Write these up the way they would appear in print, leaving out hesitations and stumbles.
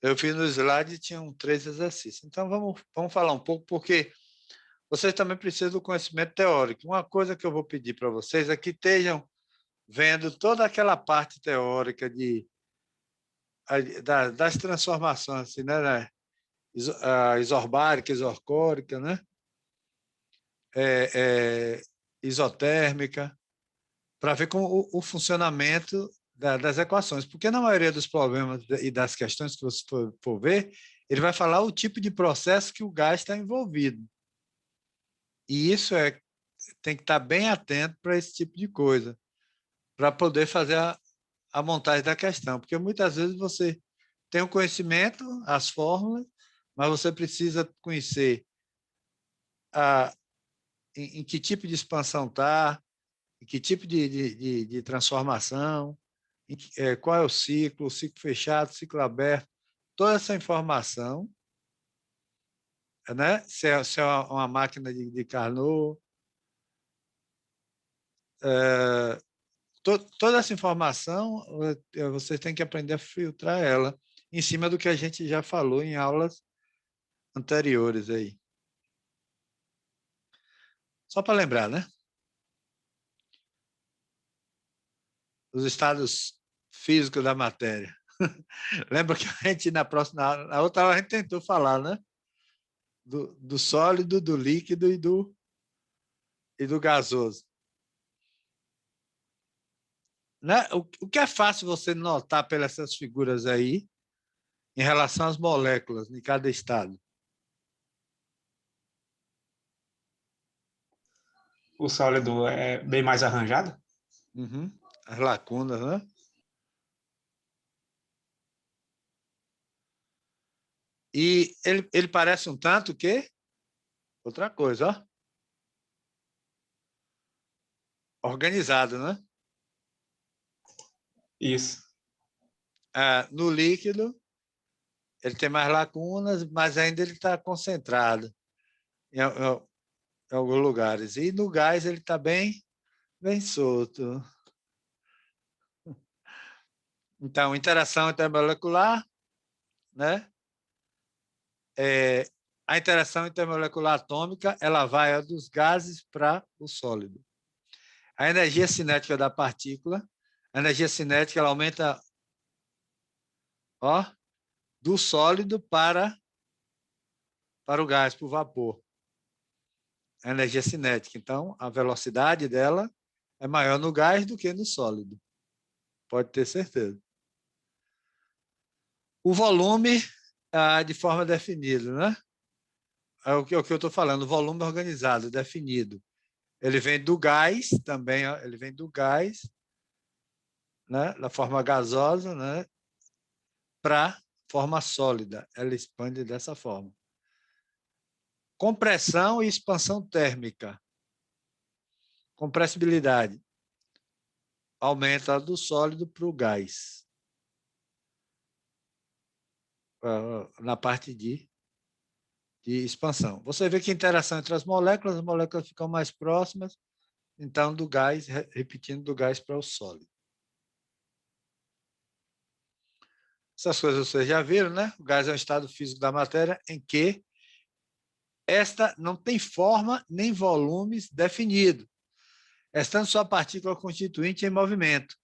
Eu vi no slide e tinham 3 exercícios. Então, vamos falar um pouco, porque vocês também precisam do conhecimento teórico. Uma coisa que eu vou pedir para vocês é que estejam vendo toda aquela parte teórica das transformações, assim, né? A isorbárica, isocórica, né? Isotérmica, para ver como o funcionamento das equações. Porque na maioria dos problemas e das questões que você for ver, ele vai falar o tipo de processo que o gás está envolvido. E isso tem que estar bem atento para esse tipo de coisa, para poder fazer a montagem da questão. Porque muitas vezes você tem o conhecimento, as fórmulas, mas você precisa conhecer em que tipo de expansão está, em que tipo de transformação, qual é o ciclo fechado, ciclo aberto, toda essa informação, né? Se é uma máquina de Carnot, toda essa informação você tem que aprender a filtrar ela em cima do que a gente já falou em aulas anteriores aí. Só para lembrar, né? Os estados físicos da matéria. Lembra que a gente na outra aula a gente tentou falar, né? Do sólido, do líquido e do gasoso. Né? O que é fácil você notar pelas essas figuras aí em relação às moléculas de cada estado? O sólido é bem mais arranjado? Uhum. As lacunas, né? E ele parece um tanto que outra coisa, ó. Organizado, né? Isso. No líquido, ele tem mais lacunas, mas ainda ele está concentrado em alguns lugares. E no gás ele está bem solto. Então, interação intermolecular, né? A interação intermolecular atômica ela vai dos gases para o sólido. A energia cinética da partícula, a energia cinética ela aumenta do sólido para o gás, para o vapor. A energia cinética. Então, a velocidade dela é maior no gás do que no sólido. Pode ter certeza. O volume de forma definida, né? É o que eu estou falando, o volume organizado, definido. Ele vem do gás também, ó, ele vem do gás, né, da forma gasosa, né, para forma sólida. Ela expande dessa forma. Compressão e expansão térmica. Compressibilidade. Aumenta do sólido para o gás. Na parte de expansão. Você vê que a interação entre as moléculas ficam mais próximas, então do gás, repetindo do gás para o sólido. Essas coisas vocês já viram, né? O gás é um estado físico da matéria em que esta não tem forma nem volumes definidos, estando sua partícula constituinte em movimento,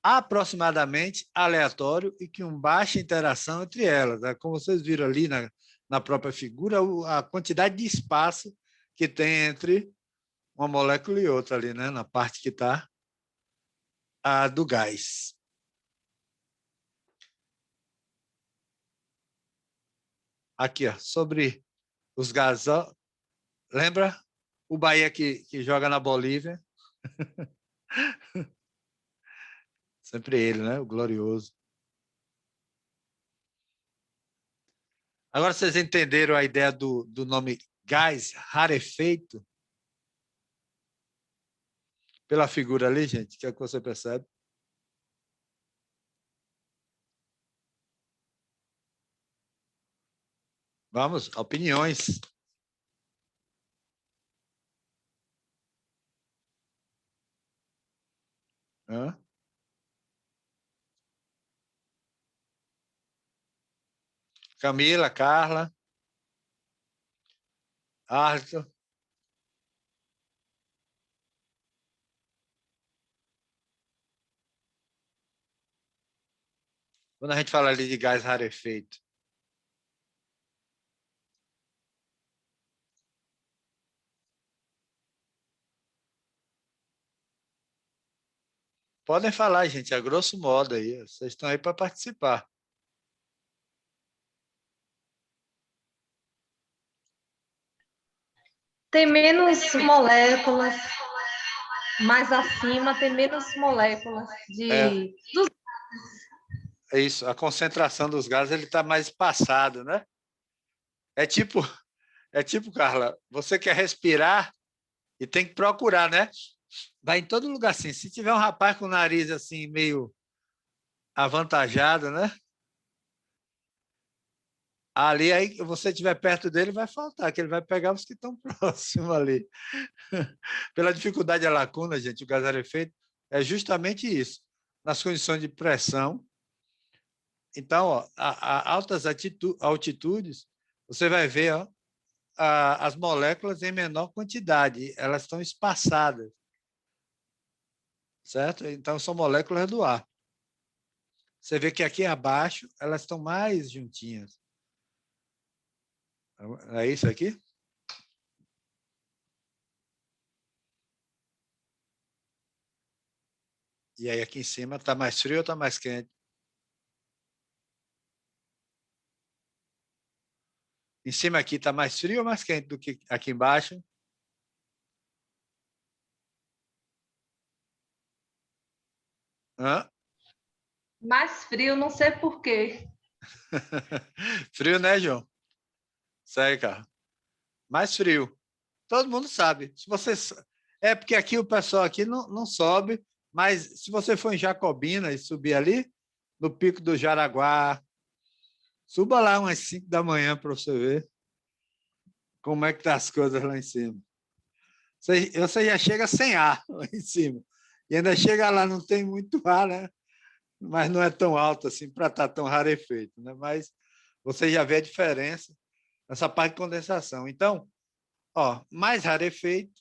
aproximadamente aleatório e com baixa interação entre elas. Como vocês viram ali na própria figura, a quantidade de espaço que tem entre uma molécula e outra ali, né? Na parte que está a do gás. Aqui, ó, sobre os gases. Lembra o Bahia que joga na Bolívia? Sempre ele, né? O glorioso. Agora vocês entenderam a ideia do nome gás rarefeito? Pela figura ali, gente, que é o que você percebe? Vamos, opiniões. Hã? Camila, Carla, Arthur. Quando a gente fala ali de gás rarefeito, podem falar, gente, a grosso modo aí. Vocês estão aí para participar. Tem menos moléculas, mais acima tem menos moléculas de... É isso, a concentração dos gases ele está mais espaçado, né? É tipo, Carla, você quer respirar e tem que procurar, né? Vai em todo lugar assim. Se tiver um rapaz com o nariz assim meio avantajado, né? Ali aí você estiver perto dele vai faltar, que ele vai pegar os que estão próximos ali. Pela dificuldade da lacuna, gente, o gás rarefeito é justamente isso. Nas condições de pressão, então, ó, a altas altitudes, você vai ver, ó, as moléculas em menor quantidade, elas estão espaçadas, certo? Então, são moléculas do ar. Você vê que aqui abaixo elas estão mais juntinhas. É isso aqui? E aí aqui em cima está mais frio ou está mais quente? Em cima aqui está mais frio ou mais quente do que aqui embaixo? Hã? Mais frio, não sei por quê. Frio, né, João? Isso aí, cara. Mais frio. Todo mundo sabe. Se você... É porque aqui o pessoal aqui não sobe, mas se você for em Jacobina e subir ali, no Pico do Jaraguá, suba lá umas 5 da manhã para você ver como é que tá as coisas lá em cima. Você já chega sem ar lá em cima. E ainda chega lá, não tem muito ar, né? Mas não é tão alto assim para estar tão rarefeito, né? Mas você já vê a diferença nessa parte de condensação. Então, ó, mais rarefeito,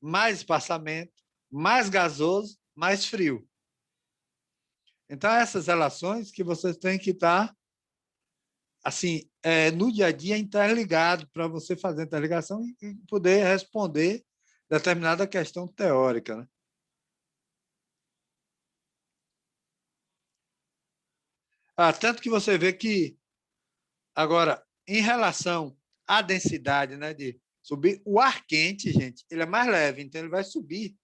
mais espaçamento, mais gasoso, mais frio. Então, essas relações que vocês têm que estar assim, no dia a dia interligado para você fazer a interligação e poder responder determinada questão teórica, né? Tanto que você vê que, agora, em relação à densidade, né, de subir, o ar quente, gente, ele é mais leve, então ele vai subir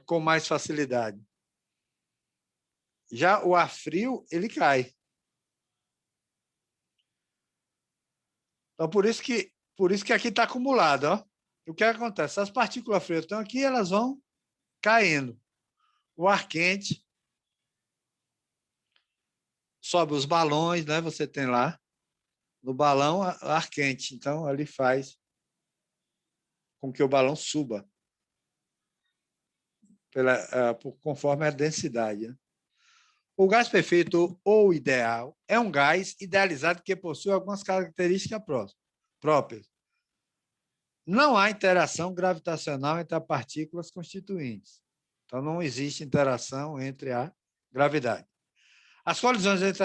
com mais facilidade. Já o ar frio, ele cai. Então, por isso que aqui está acumulado. Ó. O que acontece? As partículas frias estão aqui, elas vão caindo. O ar quente sobe os balões, né? Você tem lá no balão ar quente. Então, ali faz com que o balão suba conforme a densidade. Né? O gás perfeito ou ideal é um gás idealizado que possui algumas características próprias. Não há interação gravitacional entre as partículas constituintes. Então, não existe interação entre a gravidade. As colisões entre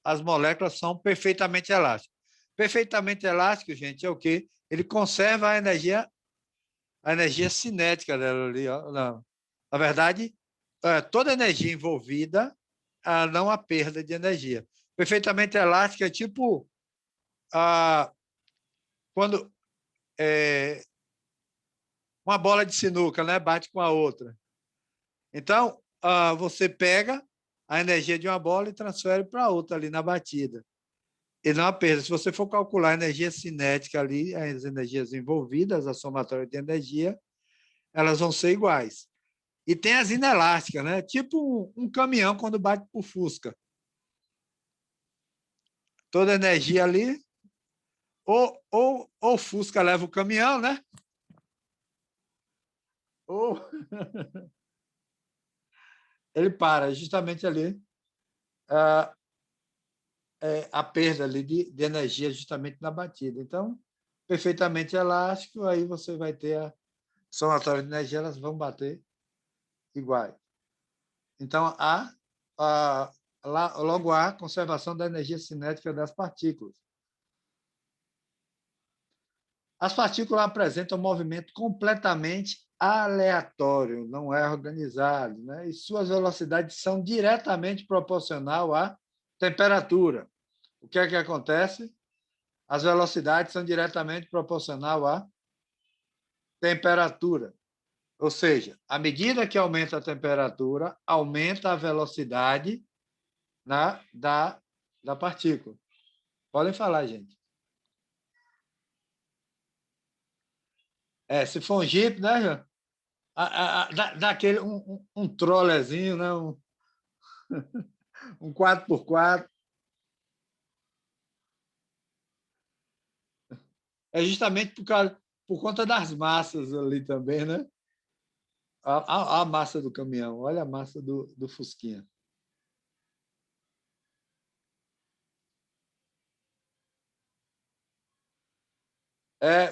as moléculas são perfeitamente elásticas. Perfeitamente elástico, gente, é o quê? Ele conserva a energia cinética dela ali. Ó. Na verdade, toda energia envolvida, não há perda de energia. Perfeitamente elástica é tipo quando uma bola de sinuca, né, bate com a outra. Então, você pega a energia de uma bola e transfere para outra ali na batida. E não a perda. Se você for calcular a energia cinética ali, as energias envolvidas, a somatória de energia, elas vão ser iguais. E tem as inelásticas, né? Tipo um caminhão quando bate por fusca. Toda a energia ali, ou fusca leva o caminhão, né? Ou ele para justamente ali. a perda ali de energia justamente na batida. Então, perfeitamente elástico, aí você vai ter a somatória de energia, elas vão bater iguais. Então, logo há conservação da energia cinética das partículas. As partículas apresentam um movimento completamente aleatório, não é organizado, né? E suas velocidades são diretamente proporcional à temperatura. O que é que acontece? As velocidades são diretamente proporcional à temperatura. Ou seja, à medida que aumenta a temperatura, aumenta a velocidade da partícula. Podem falar, gente. Se for um Jeep, né, Jean? Daquele um trollezinho, né? Um 4x4. É justamente por conta das massas ali também, né? A massa do caminhão, olha a massa do Fusquinha.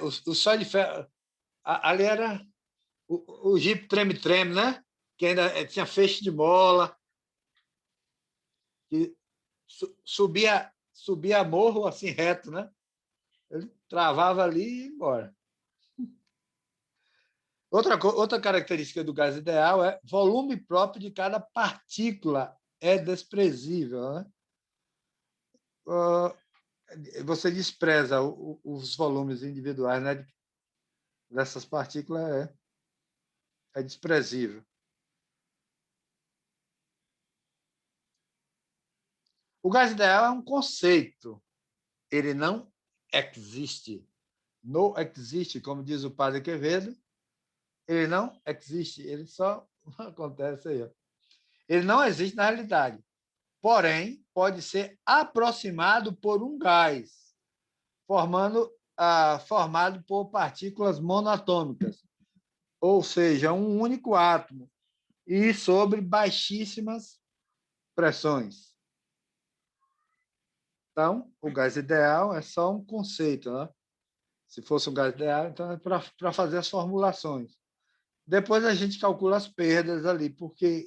O só de ferro. Ali era o Jeep treme-treme, né? Que ainda tinha feixe de mola, que subia morro assim reto, né? Ele travava ali e ia embora. Outra característica do gás ideal é volume próprio de cada partícula é desprezível, né? Você despreza os volumes individuais, né, dessas partículas, é desprezível. O gás ideal é um conceito, ele não existe. Não existe, como diz o padre Quevedo, ele não existe, ele só acontece aí. Ele não existe na realidade, porém, pode ser aproximado por um gás, formado por partículas monatômicas, ou seja, um único átomo, e sobre baixíssimas pressões. Então, o gás ideal é só um conceito, né? Se fosse um gás ideal, então é para fazer as formulações. Depois a gente calcula as perdas ali, porque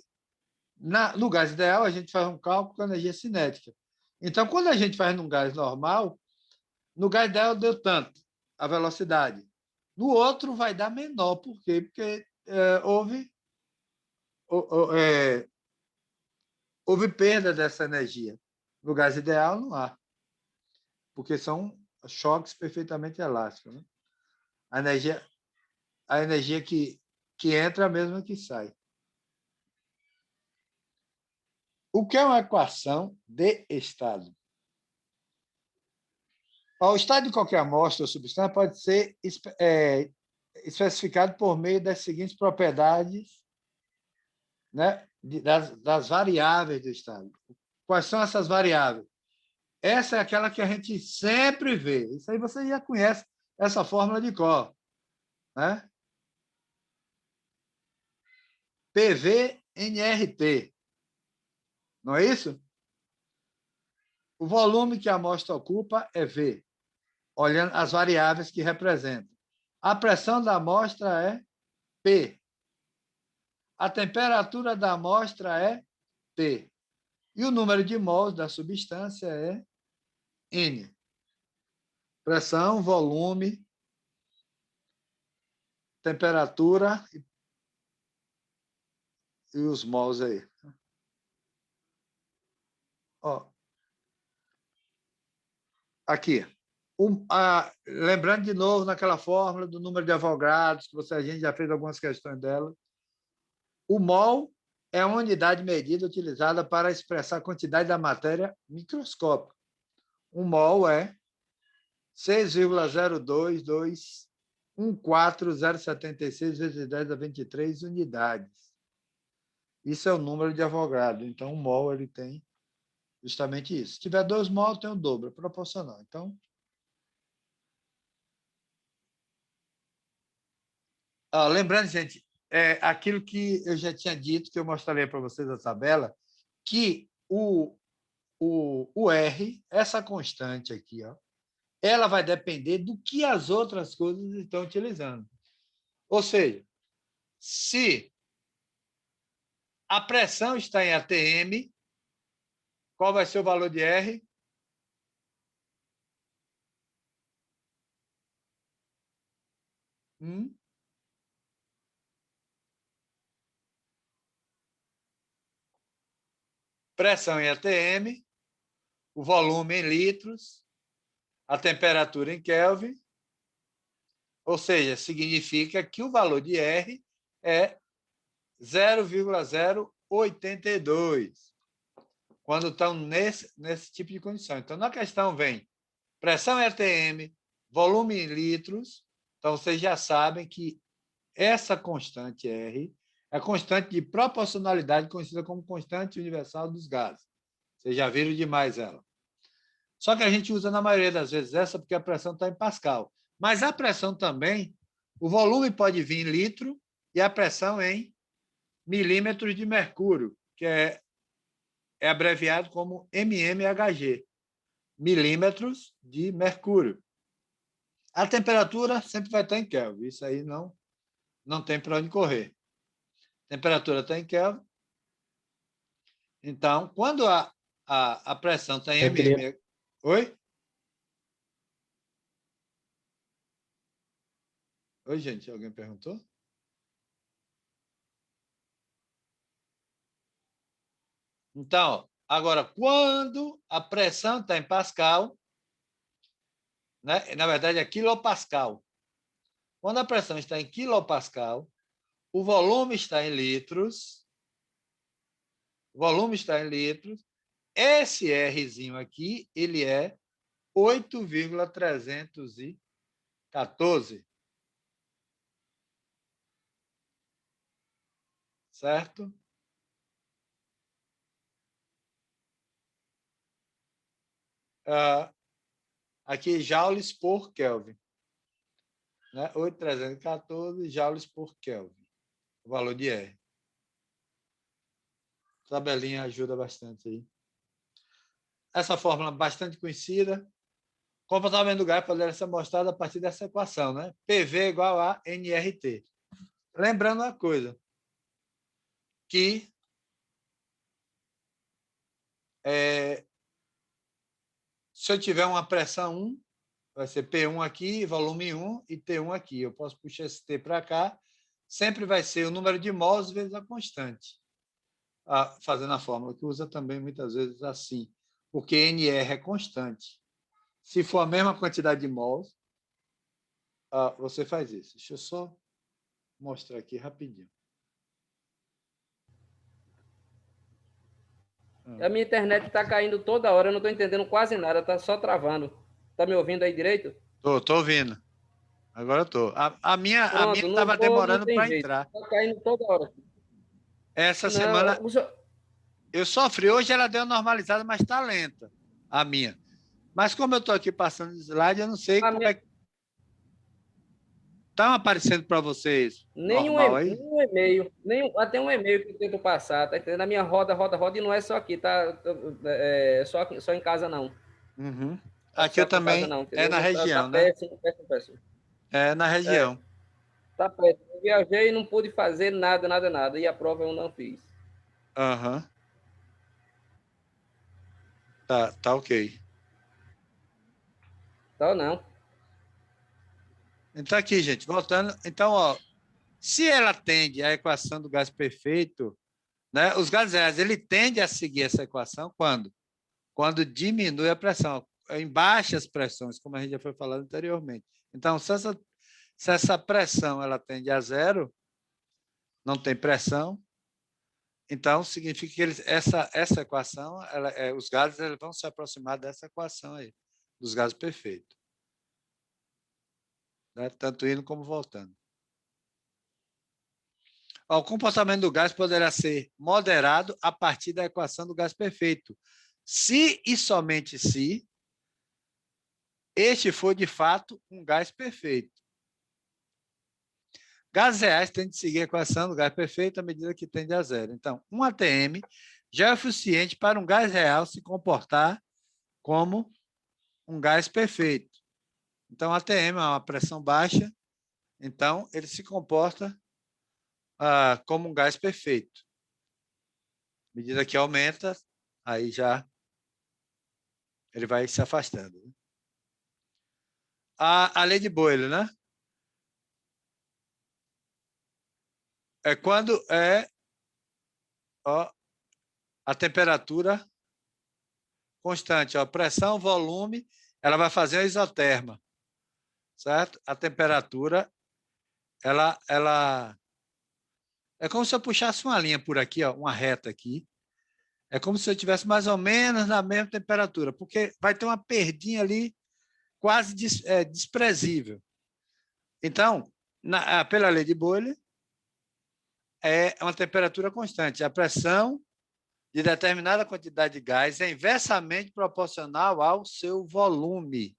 no gás ideal a gente faz um cálculo com energia cinética. Então, quando a gente faz num gás normal, no gás ideal deu tanto, a velocidade. No outro vai dar menor. Por quê? Porque houve perda dessa energia. No gás ideal não há, porque são choques perfeitamente elásticos, né? A energia que entra é a mesma que sai. O que é uma equação de estado? O estado de qualquer amostra ou substância pode ser especificado por meio das seguintes propriedades, né, das variáveis do estado. Quais são essas variáveis? Essa é aquela que a gente sempre vê. Isso aí você já conhece, essa fórmula de cor, né? PV-nRT. Não é isso? O volume que a amostra ocupa é V, olhando as variáveis que representam. A pressão da amostra é P. A temperatura da amostra é T. E o número de mols da substância é N. Pressão, volume, temperatura e os mols aí. Ó, aqui. Lembrando de novo naquela fórmula do número de Avogadros, que a gente já fez algumas questões dela. O mol é uma unidade medida utilizada para expressar a quantidade da matéria microscópica. Um mol é 6,02214,076 vezes 10 a 23 unidades. Isso é o número de Avogadro. Então, o mol ele tem justamente isso. Se tiver 2 mol, tem o dobro, é proporcional. Então, lembrando, gente, aquilo que eu já tinha dito, que eu mostrarei para vocês a tabela, que o R, essa constante aqui, ó, ela vai depender do que as outras coisas estão utilizando. Ou seja, se a pressão está em ATM, qual vai ser o valor de R? Pressão em ATM, o volume em litros, a temperatura em Kelvin, ou seja, significa que o valor de R é 0,082, quando estão nesse tipo de condição. Então, na questão vem pressão em ATM, volume em litros, então vocês já sabem que essa constante R é a constante de proporcionalidade conhecida como constante universal dos gases. Vocês já viram demais ela. Só que a gente usa, na maioria das vezes, essa porque a pressão está em Pascal. Mas a pressão também, o volume pode vir em litro e a pressão em milímetros de mercúrio, que é abreviado como mmHg, milímetros de mercúrio. A temperatura sempre vai estar em Kelvin, isso aí não tem para onde correr. A temperatura está em Kelvin. Então, quando a pressão está em mm... Oi? Oi, gente, alguém perguntou? Então, agora, quando a pressão está em Pascal, né? Na verdade é quilopascal. Quando a pressão está em quilopascal, o volume está em litros, esse Rzinho aqui, ele é 8,314. Certo? Aqui, joules por Kelvin. Né? 8,314 joules por Kelvin. O valor de R. A tabelinha ajuda bastante aí. Essa fórmula bastante conhecida. O comportamento do gás poderia ser mostrado a partir dessa equação, né? PV igual a nRT. Lembrando uma coisa, que se eu tiver uma pressão 1, vai ser P1 aqui, volume 1 e T1 aqui. Eu posso puxar esse T para cá, sempre vai ser o número de mols vezes a constante. Fazendo a fórmula que usa também muitas vezes assim, porque NR é constante. Se for a mesma quantidade de mols, você faz isso. Deixa eu só mostrar aqui rapidinho. A minha internet está caindo toda hora, eu não estou entendendo quase nada, está só travando. Está me ouvindo aí direito? Tô ouvindo. Agora eu tô. A minha estava demorando para entrar. Está caindo toda hora. Essa semana eu sofri. Hoje ela deu normalizada, mas está lenta, a minha. Mas como eu estou aqui passando o slide, eu não sei como é que... Estão aparecendo para vocês normal aí? Nenhum e-mail. Até um e-mail que eu tento passar. Tá entendendo? A minha roda, e não é só aqui, tá? Só em casa, não. Uhum. Aqui eu também, casa, não, é na região, tá né? Péssimo. É na região. Tá péssimo. Eu viajei e não pude fazer nada. E a prova eu não fiz. Aham. Tá ok. Tá ou não? Então, aqui, gente, voltando. Então, ó, se ela tende à equação do gás perfeito, né, os gases reais, ele tende a seguir essa equação quando? Quando diminui a pressão, em baixas pressões, como a gente já foi falando anteriormente. Então, se essa pressão ela tende a zero, não tem pressão, então significa que essa equação, os gases eles vão se aproximar dessa equação aí, dos gases perfeitos. Né? Tanto indo como voltando. O comportamento do gás poderá ser moderado a partir da equação do gás perfeito, se e somente se este for, de fato, um gás perfeito. Gases reais tendem a seguir a equação do gás perfeito à medida que tende a zero. Então, um ATM já é o suficiente para um gás real se comportar como um gás perfeito. Então, ATM é uma pressão baixa, então ele se comporta como um gás perfeito. À medida que aumenta, aí já ele vai se afastando. A lei de Boyle, né? É quando a temperatura constante, a pressão, volume, ela vai fazer a isoterma, certo? A temperatura, ela é como se eu puxasse uma linha por aqui, uma reta aqui. É como se eu estivesse mais ou menos na mesma temperatura, porque vai ter uma perdinha ali quase desprezível. Então, pela lei de Boyle, é uma temperatura constante. A pressão de determinada quantidade de gás é inversamente proporcional ao seu volume.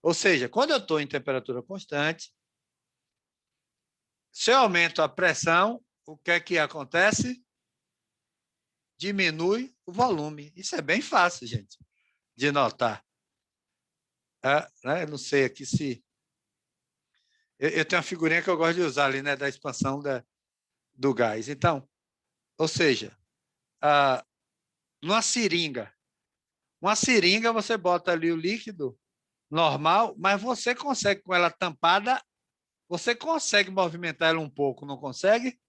Ou seja, quando eu estou em temperatura constante, se eu aumento a pressão, o que é que acontece? Diminui o volume. Isso é bem fácil, gente, de notar. Né? Não sei aqui se... Eu tenho uma figurinha que eu gosto de usar ali, né, da expansão do gás. Então, ou seja, numa seringa. Uma seringa, você bota ali o líquido normal, mas você consegue, com ela tampada, você consegue movimentar ela um pouco, não consegue?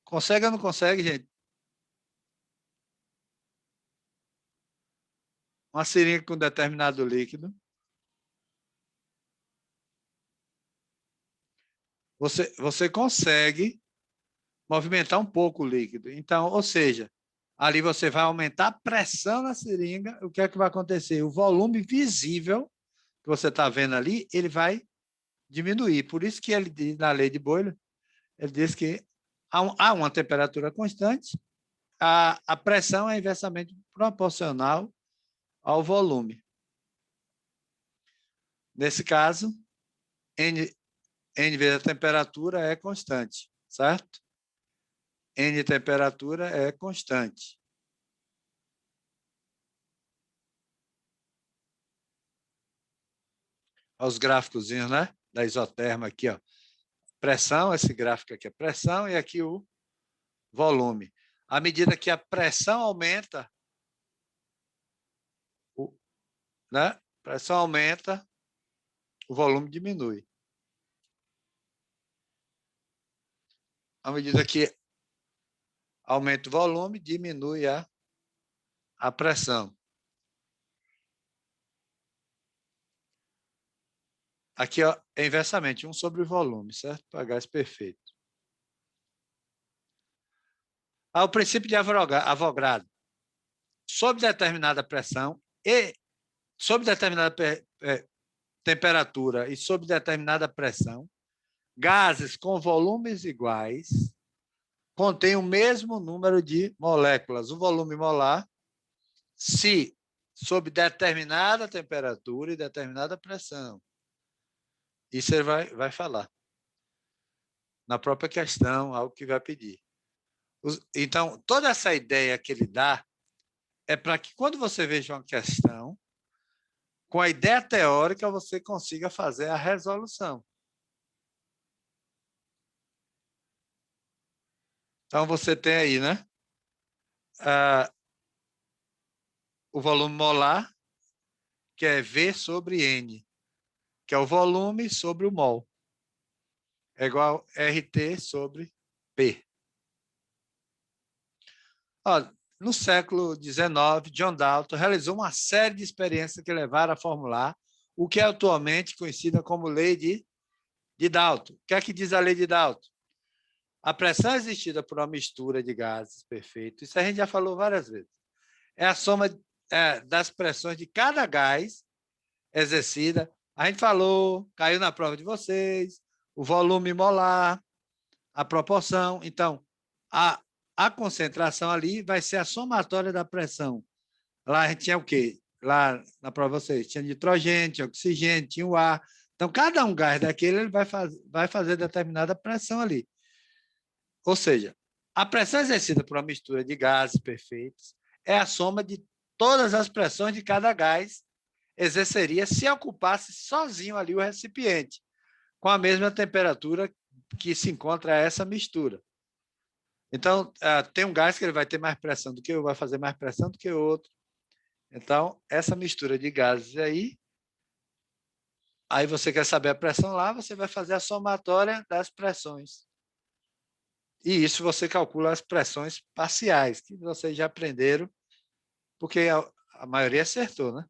Consegue ou não consegue, gente? Uma seringa com determinado líquido. Você consegue movimentar um pouco o líquido. Então, ou seja, ali você vai aumentar a pressão na seringa. O que é que vai acontecer? O volume visível que você está vendo ali, ele vai diminuir. Por isso que ele diz, na lei de Boyle, ele diz que há uma temperatura constante, a pressão é inversamente proporcional ao volume. Nesse caso, N vezes a temperatura é constante, certo? N temperatura é constante. Olha os gráficos, né? Da isoterma aqui, ó. Pressão, esse gráfico aqui é pressão e aqui o volume. À medida que a pressão aumenta, né? A pressão aumenta, o volume diminui. À medida que aumenta o volume, diminui a pressão. Aqui ó, é inversamente, 1 sobre o volume, certo? Para gás perfeito. O princípio de Avogadro. Sob determinada pressão e sob determinada temperatura e sob determinada pressão, gases com volumes iguais contêm o mesmo número de moléculas. O volume molar, se sob determinada temperatura e determinada pressão. Isso ele vai falar. Na própria questão, algo que vai pedir. Então, toda essa ideia que ele dá é para que, quando você veja uma questão, com a ideia teórica, você consiga fazer a resolução. Então, você tem aí, né? O volume molar, que é V sobre N, que é o volume sobre o mol. É igual a RT sobre P. No século XIX, John Dalton realizou uma série de experiências que levaram a formular o que é atualmente conhecida como lei de Dalton. O que é que diz a lei de Dalton? A pressão exercida por uma mistura de gases perfeito, isso a gente já falou várias vezes, é a soma das pressões de cada gás exercida. A gente falou, caiu na prova de vocês, o volume molar, a proporção. Então, a concentração ali vai ser a somatória da pressão. Lá a gente tinha o quê? Lá na prova de vocês tinha nitrogênio, tinha oxigênio, tinha o ar, Então, cada um gás daquele ele vai fazer determinada pressão ali. Ou seja, a pressão exercida por uma mistura de gases perfeitos é a soma de todas as pressões de cada gás exerceria se ocupasse sozinho ali o recipiente, com a mesma temperatura que se encontra essa mistura. Então, tem um gás que ele vai ter mais pressão do que o vai fazer mais pressão do que o outro. Então, essa mistura de gases aí você quer saber a pressão lá, você vai fazer a somatória das pressões. E isso você calcula as pressões parciais, que vocês já aprenderam, porque a maioria acertou, né?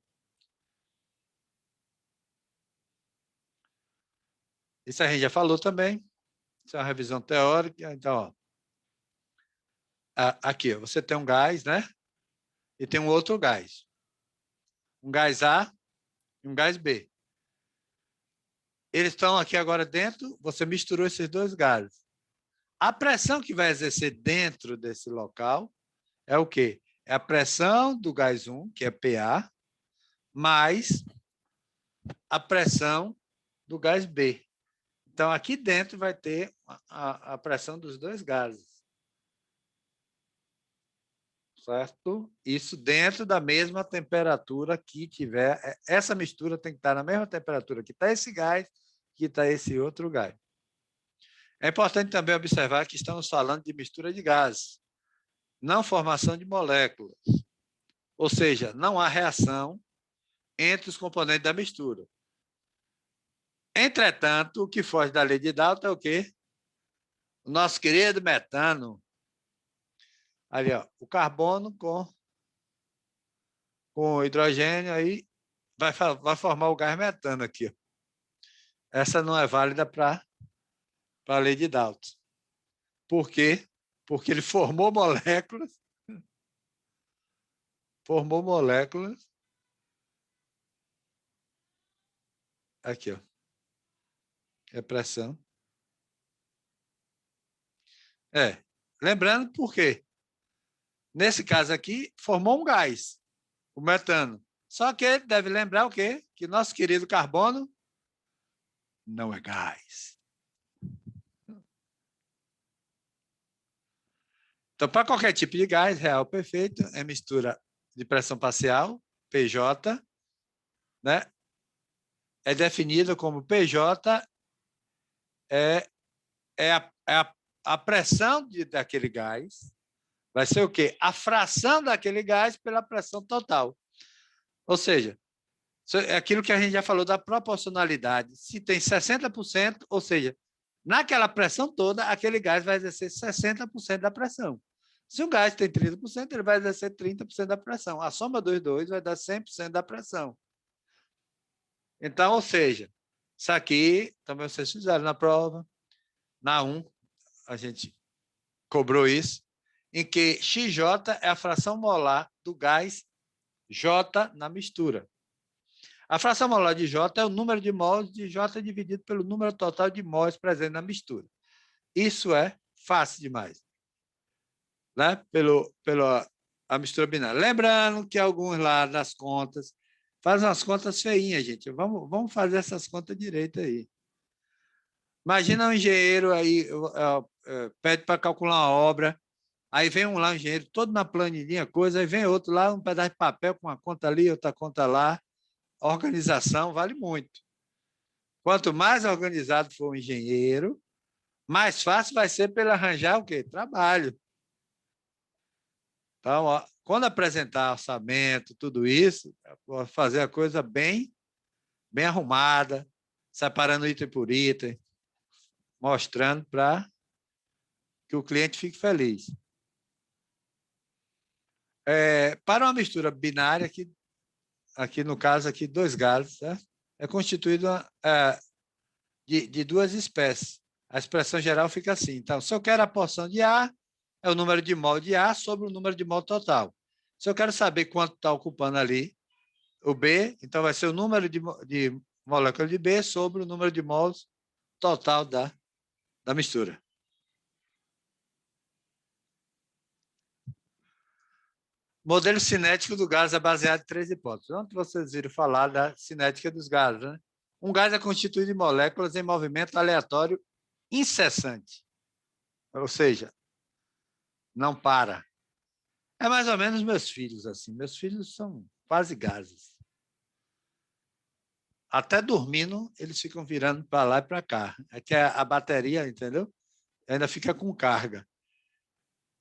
Isso a gente já falou também. Isso é uma revisão teórica. Então, aqui, você tem um gás, né? E tem um outro gás. Um gás A e um gás B. Eles estão aqui agora dentro, você misturou esses dois gases. A pressão que vai exercer dentro desse local é o quê? É a pressão do gás 1, que é PA, mais a pressão do gás B. Então, aqui dentro vai ter a pressão dos dois gases. Certo? Isso dentro da mesma temperatura que tiver. Essa mistura tem que estar na mesma temperatura que está esse gás, que está esse outro gás. É importante também observar que estamos falando de mistura de gases, não formação de moléculas. Ou seja, não há reação entre os componentes da mistura. Entretanto, o que foge da lei de Dalton é o quê? O nosso querido metano. Ali, ó, o carbono com o hidrogênio aí vai formar o gás metano aqui. Ó. Essa não é válida para a lei de Dalton. Por quê? Porque ele formou moléculas. Aqui, ó. É pressão. Lembrando por quê? Nesse caso aqui, formou um gás, o metano. Só que deve lembrar o quê? Que nosso querido carbono não é gás. Então, para qualquer tipo de gás real perfeito, é mistura de pressão parcial, PJ, né? É definida como PJ a pressão daquele gás, vai ser o quê? A fração daquele gás pela pressão total. Ou seja, é aquilo que a gente já falou da proporcionalidade. Se tem 60%, ou seja, naquela pressão toda, aquele gás vai exercer 60% da pressão. Se o gás tem 30%, ele vai exercer 30% da pressão. A soma dos dois vai dar 100% da pressão. Então, ou seja, isso aqui também vocês fizeram na prova. Na 1, a gente cobrou isso, em que XJ é a fração molar do gás J na mistura. A fração molar de J é o número de mols de J dividido pelo número total de mols presente na mistura. Isso é fácil demais, né? Pela mistura binária. Lembrando que alguns lá das contas fazem umas contas feinhas, gente. Vamos fazer essas contas direito aí. Imagina um engenheiro aí, pede para calcular uma obra, aí vem um engenheiro todo na planilhinha, coisa, aí vem outro lá, um pedaço de papel com uma conta ali, outra conta lá. Organização vale muito. Quanto mais organizado for o engenheiro, mais fácil vai ser para ele arranjar o quê? Trabalho. Então, ó, quando apresentar orçamento, tudo isso, vou fazer a coisa bem arrumada, separando item por item, mostrando para que o cliente fique feliz. Para uma mistura binária, aqui no caso, aqui, dois gases, certo? É constituído de duas espécies. A expressão geral fica assim. Então, se eu quero a porção de A, é o número de mol de A sobre o número de mol total. Se eu quero saber quanto está ocupando ali o B, então vai ser o número de moléculas de B sobre o número de mols total da mistura. O modelo cinético do gás é baseado em 3 hipóteses. Onde vocês viram falar da cinética dos gases, né? Um gás é constituído de moléculas em movimento aleatório incessante. Ou seja, não para. É mais ou menos meus filhos, assim. Meus filhos são quase gases. Até dormindo, eles ficam virando para lá e para cá. É que a bateria, entendeu? Ainda fica com carga.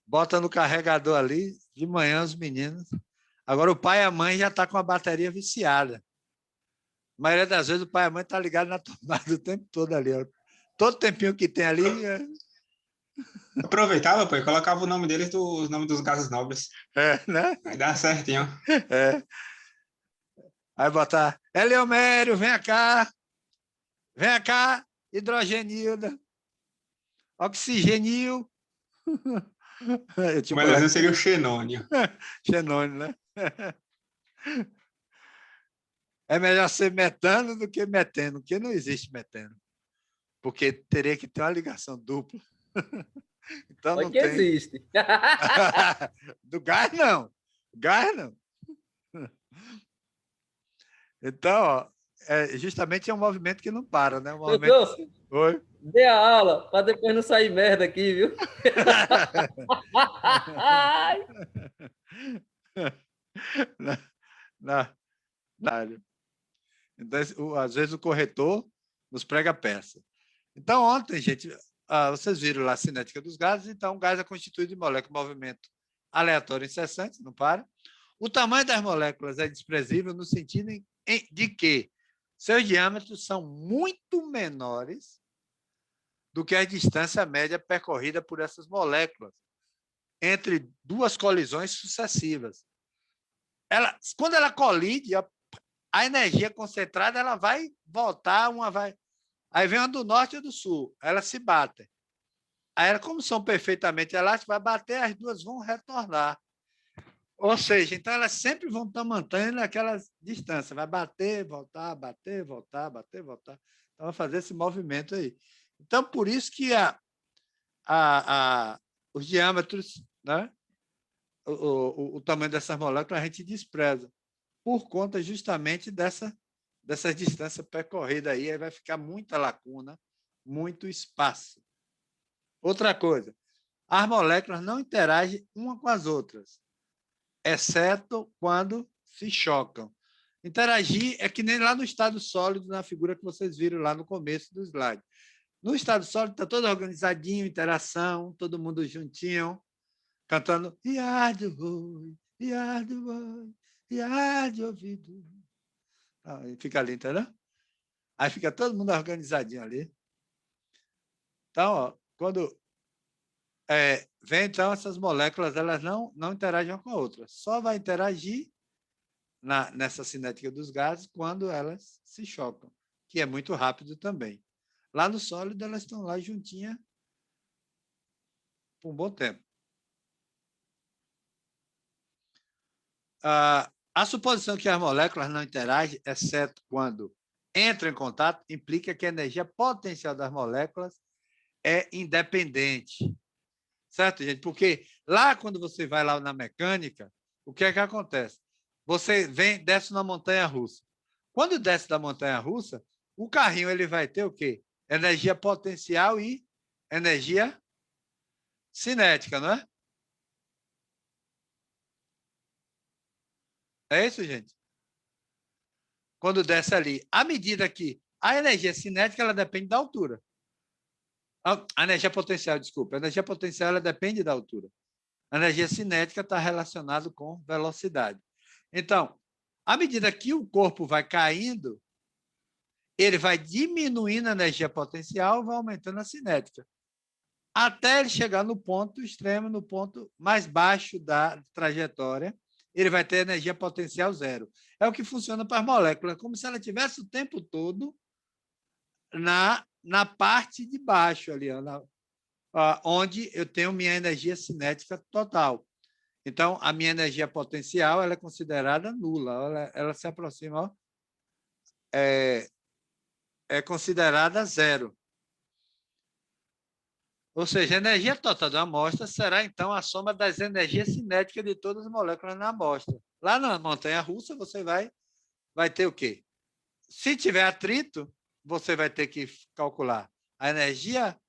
Bota no carregador ali, de manhã os meninos. Agora o pai e a mãe já estão com a bateria viciada. A maioria das vezes o pai e a mãe estão ligados na tomada o tempo todo ali. Ó. Todo tempinho que tem ali... Aproveitava, pô, e colocava o nome deles, o nome dos gases nobres. Né? Aí dá certinho. Aí botar, Eleumério, vem cá, hidrogenilda, oxigenil. O melhorzinho seria o xenônio. Xenônio, né? É melhor ser metano do que meteno, porque não existe meteno. Porque teria que ter uma ligação dupla. Então Mas não que tem. existe. Do gás, não. Gás, não. Então, ó, justamente é um movimento que não para, né? Um movimento... Doutor, Oi? dê a aula, para depois não sair merda aqui, viu? na área. Então, às vezes o corretor nos prega peça. Então, ontem, gente, vocês viram lá a cinética dos gases, então o gás é constituído de moléculas de movimento aleatório incessante, não para. O tamanho das moléculas é desprezível no sentido de que seus diâmetros são muito menores do que a distância média percorrida por essas moléculas entre duas colisões sucessivas. Quando ela colide, a energia concentrada ela vai voltar, aí vem uma do norte e do sul, elas se batem. Aí, como são perfeitamente elásticas, vai bater, as duas vão retornar. Ou seja, então elas sempre vão estar mantendo aquela distância, vai bater, voltar, bater, voltar, bater, voltar. Então, vai fazer esse movimento aí. Então, por isso que os diâmetros, né? O tamanho dessas moléculas a gente despreza, por conta justamente dessas distâncias percorridas aí vai ficar muita lacuna, muito espaço. Outra coisa, as moléculas não interagem uma com as outras, exceto quando se chocam. Interagir é que nem lá no estado sólido, na figura que vocês viram lá no começo do slide. No estado sólido está todo organizadinho, interação, todo mundo juntinho, cantando Iar de ouvido. Fica ali, entendeu? Aí fica todo mundo organizadinho ali. Então, ó, quando vem, então, essas moléculas elas não interagem uma com a outra. Só vai interagir nessa cinética dos gases quando elas se chocam, que é muito rápido também. Lá no sólido, elas estão lá juntinhas por um bom tempo. A suposição que as moléculas não interagem, exceto quando entram em contato, implica que a energia potencial das moléculas é independente. Certo, gente? Porque lá, quando você vai lá na mecânica, o que é que acontece? Você desce na montanha-russa. Quando desce da montanha-russa, o carrinho ele vai ter o quê? Energia potencial e energia cinética, não é? É isso, gente? Quando desce ali, à medida que a energia cinética ela depende da altura. A energia potencial, desculpa. A energia potencial ela depende da altura. A energia cinética está relacionada com velocidade. Então, à medida que o corpo vai caindo, ele vai diminuindo a energia potencial, vai aumentando a cinética, até ele chegar no ponto extremo, no ponto mais baixo da trajetória, ele vai ter energia potencial zero. É o que funciona para as moléculas, como se ela tivesse o tempo todo na parte de baixo, ali, onde eu tenho minha energia cinética total. Então, a minha energia potencial ela é considerada nula, ela se aproxima, é considerada zero. Ou seja, a energia total da amostra será, então, a soma das energias cinéticas de todas as moléculas na amostra. Lá na montanha-russa, você vai ter o quê? se tiver atrito, você vai ter que calcular a energia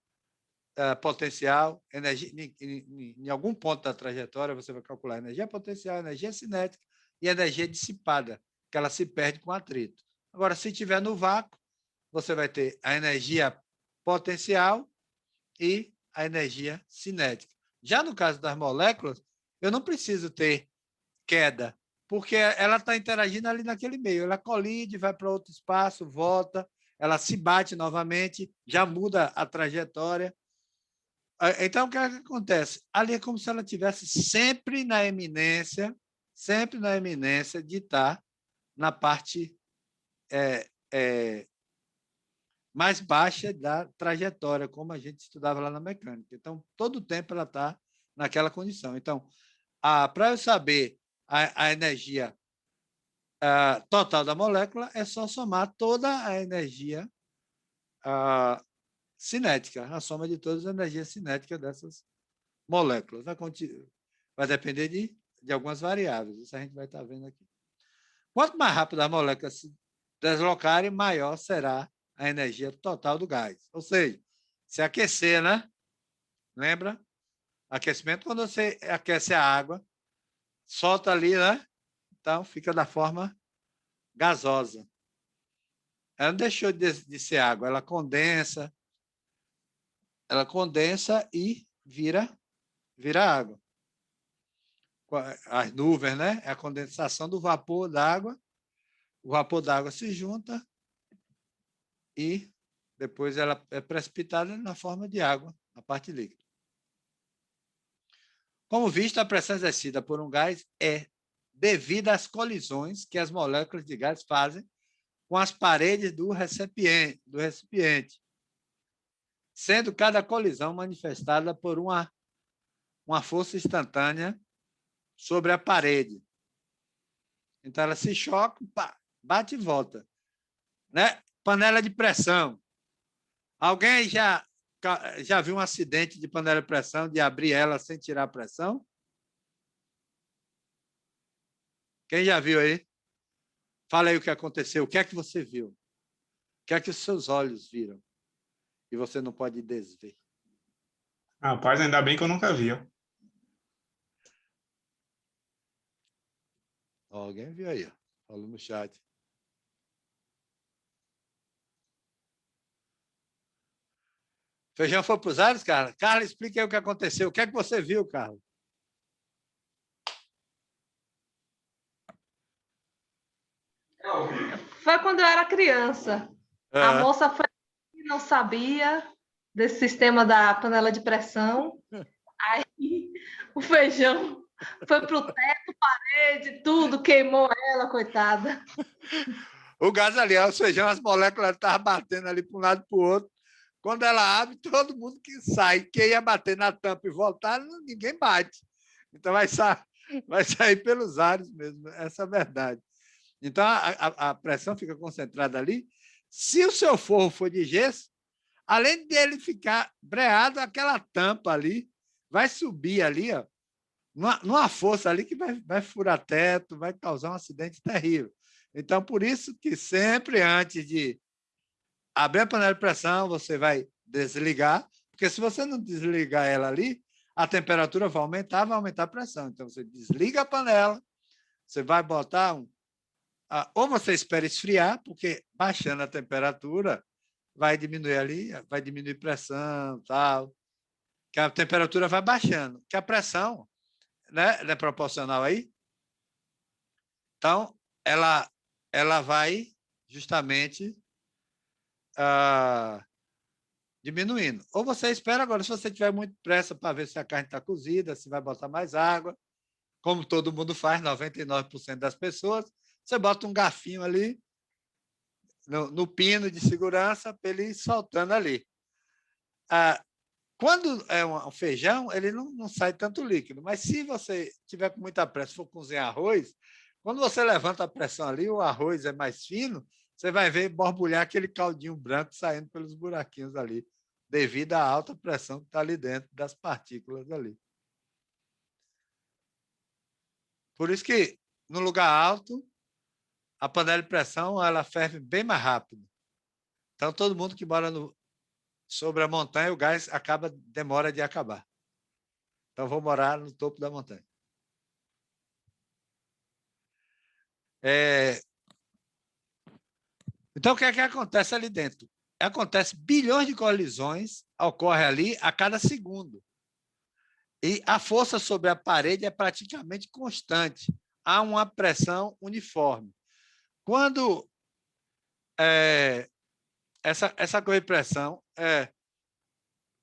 potencial, energia, em algum ponto da trajetória, você vai calcular a energia potencial, energia cinética e energia dissipada, que ela se perde com atrito. Agora, se tiver no vácuo, você vai ter a energia potencial e a energia cinética. Já no caso das moléculas, eu não preciso ter queda, porque ela está interagindo ali naquele meio. Ela colide, vai para outro espaço, volta, ela se bate novamente, já muda a trajetória. Então, o que acontece? Ali é como se ela estivesse sempre na eminência de estar na parte mais baixa da trajetória, como a gente estudava lá na mecânica. Então, todo o tempo ela está naquela condição. Então, para eu saber a energia total da molécula, é só somar toda a energia cinética, a soma de todas as energias cinéticas dessas moléculas. Vai depender de algumas variáveis, isso a gente vai estar vendo aqui. Quanto mais rápido as moléculas se deslocarem, maior será a energia total do gás. Ou seja, se aquecer, né? Lembra? Aquecimento, quando você aquece a água, solta ali, né? Então, fica da forma gasosa. Ela não deixou de ser água, ela condensa e vira água. As nuvens, né? É a condensação do vapor d'água. O vapor d'água se junta e depois ela é precipitada na forma de água, na parte líquida. Como visto, a pressão exercida por um gás é devida às colisões que as moléculas de gás fazem com as paredes do recipiente, sendo cada colisão manifestada por uma força instantânea sobre a parede. Então, ela se choca, bate e volta. Né? Panela de pressão. Alguém já viu um acidente de panela de pressão, de abrir ela sem tirar a pressão? Quem já viu aí? Fala aí o que aconteceu. O que é que você viu? O que é que os seus olhos viram? E você não pode desver. Rapaz, ainda bem que eu nunca vi. Alguém viu aí, falou no chat. Feijão foi para os ares, Carla? Carla, explica aí o que aconteceu. O que é que você viu, Carla? Foi quando eu era criança. A moça foi e não sabia desse sistema da panela de pressão. Aí o feijão foi para o teto, parede, tudo, queimou ela, coitada. O gás ali, o feijão, as moléculas estavam batendo ali para um lado e para o outro. Quando ela abre, todo mundo que sai, quem ia bater na tampa e voltar, ninguém bate. Então vai sair pelos ares mesmo, essa é a verdade. Então a pressão fica concentrada ali. Se o seu forro for de gesso, além dele ficar breado, aquela tampa ali vai subir ali, ó, numa força ali que vai furar teto, vai causar um acidente terrível. Então, por isso que sempre antes de abrir a panela de pressão, você vai desligar, porque se você não desligar ela ali, a temperatura vai aumentar a pressão. Então, você desliga a panela, você vai botar ou você espera esfriar, porque baixando a temperatura, vai diminuir ali, vai diminuir a pressão, tal, que a temperatura vai baixando, que a pressão, né, é proporcional aí. Então, ela vai justamente diminuindo. Ou você espera agora, se você tiver muito pressa para ver se a carne está cozida, se vai botar mais água, como todo mundo faz, 99% das pessoas, você bota um garfinho ali no pino de segurança para ele ir soltando ali. Quando é um feijão, ele não sai tanto líquido, mas se você tiver com muita pressa, for cozinhar arroz, quando você levanta a pressão ali, o arroz é mais fino, você vai ver borbulhar aquele caldinho branco saindo pelos buraquinhos ali, devido à alta pressão que está ali dentro das partículas ali. Por isso que, no lugar alto, a panela de pressão ela ferve bem mais rápido. Então, todo mundo que mora sobre a montanha, o gás demora de acabar. Então, vou morar no topo da montanha. Então, o que é que acontece ali dentro? Acontece bilhões de colisões, ocorre ali a cada segundo. E a força sobre a parede é praticamente constante. Há uma pressão uniforme. Quando essa correia de pressão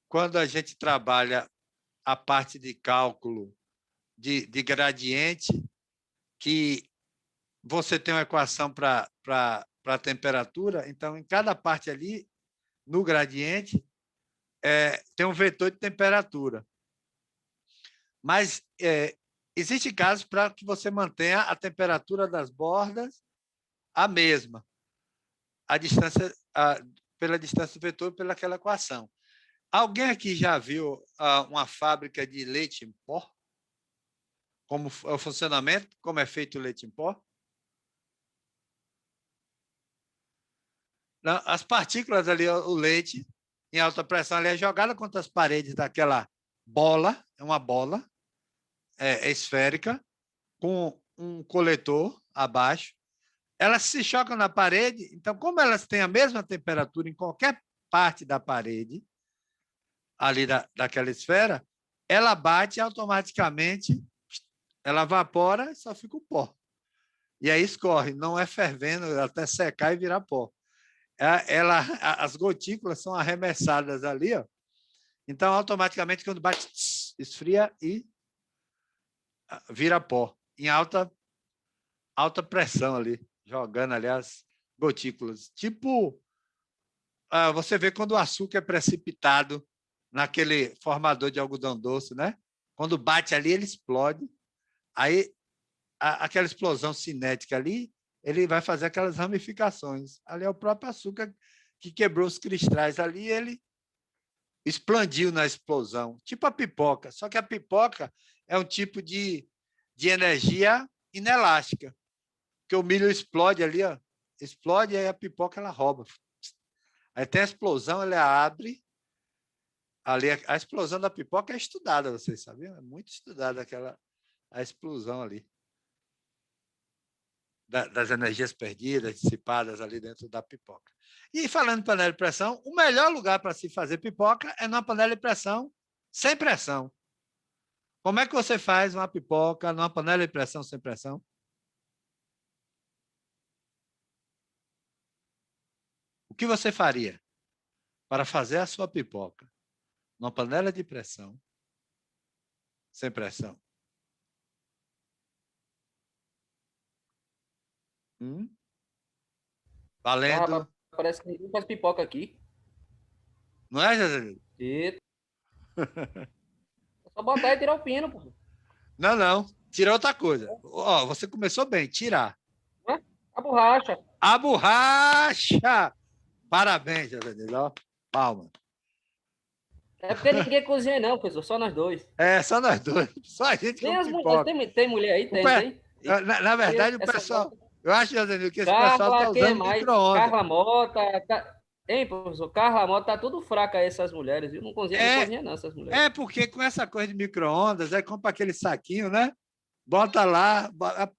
quando a gente trabalha a parte de cálculo de gradiente, que você tem uma equação para a temperatura, então, em cada parte ali, no gradiente, tem um vetor de temperatura. Mas existe casos para que você mantenha a temperatura das bordas a mesma, pela distância do vetor, pelaquela equação. Alguém aqui já viu uma fábrica de leite em pó? Como é o funcionamento? Como é feito o leite em pó? Não, as partículas ali, o leite em alta pressão, ali é jogada contra as paredes daquela bola, é uma bola esférica, com um coletor abaixo. Elas se chocam na parede, então, como elas têm a mesma temperatura em qualquer parte da parede, ali daquela esfera, ela bate automaticamente, ela evapora e só fica o pó. E aí escorre, não é fervendo até secar e virar pó. As gotículas são arremessadas ali, ó. Então, automaticamente, quando bate, esfria e vira pó, em alta pressão ali, jogando ali as gotículas. Tipo, você vê quando o açúcar é precipitado naquele formador de algodão doce, né? Quando bate ali, ele explode. Aí, aquela explosão cinética ali, ele vai fazer aquelas ramificações. Ali é o próprio açúcar que quebrou os cristais ali, ele explodiu na explosão, tipo a pipoca. Só que a pipoca é um tipo de energia inelástica, porque o milho explode ali, ó, explode e aí a pipoca ela rouba. Aí tem a explosão, ela abre. Ali, a explosão da pipoca é estudada, vocês sabiam? É muito estudada a explosão ali. Das energias perdidas, dissipadas ali dentro da pipoca. E falando em panela de pressão, o melhor lugar para se fazer pipoca é numa panela de pressão sem pressão. Como é que você faz uma pipoca numa panela de pressão sem pressão? O que você faria para fazer a sua pipoca numa panela de pressão sem pressão? Valendo. Parece que ninguém faz pipoca aqui. Não é, José? É só botar e tirar o pino, pô. Não. Tira outra coisa. Ó, você começou bem, tirar. A borracha. A borracha! Parabéns, José Nilson. Palma. É porque ninguém cozinha, não, professor. Só nós dois. Só nós dois. Só a gente Tem as pipoca. mulheres, tem mulher aí? Tem. Na verdade, o pessoal... Eu acho, José Nilson, que esse pessoal está usando micro-ondas. Carla Mota... Hein, professor? Carla Mota tá tudo fraca essas mulheres, viu? Não cozinha não, essas mulheres. Porque com essa coisa de micro-ondas, aí compra aquele saquinho, né? Bota lá, bota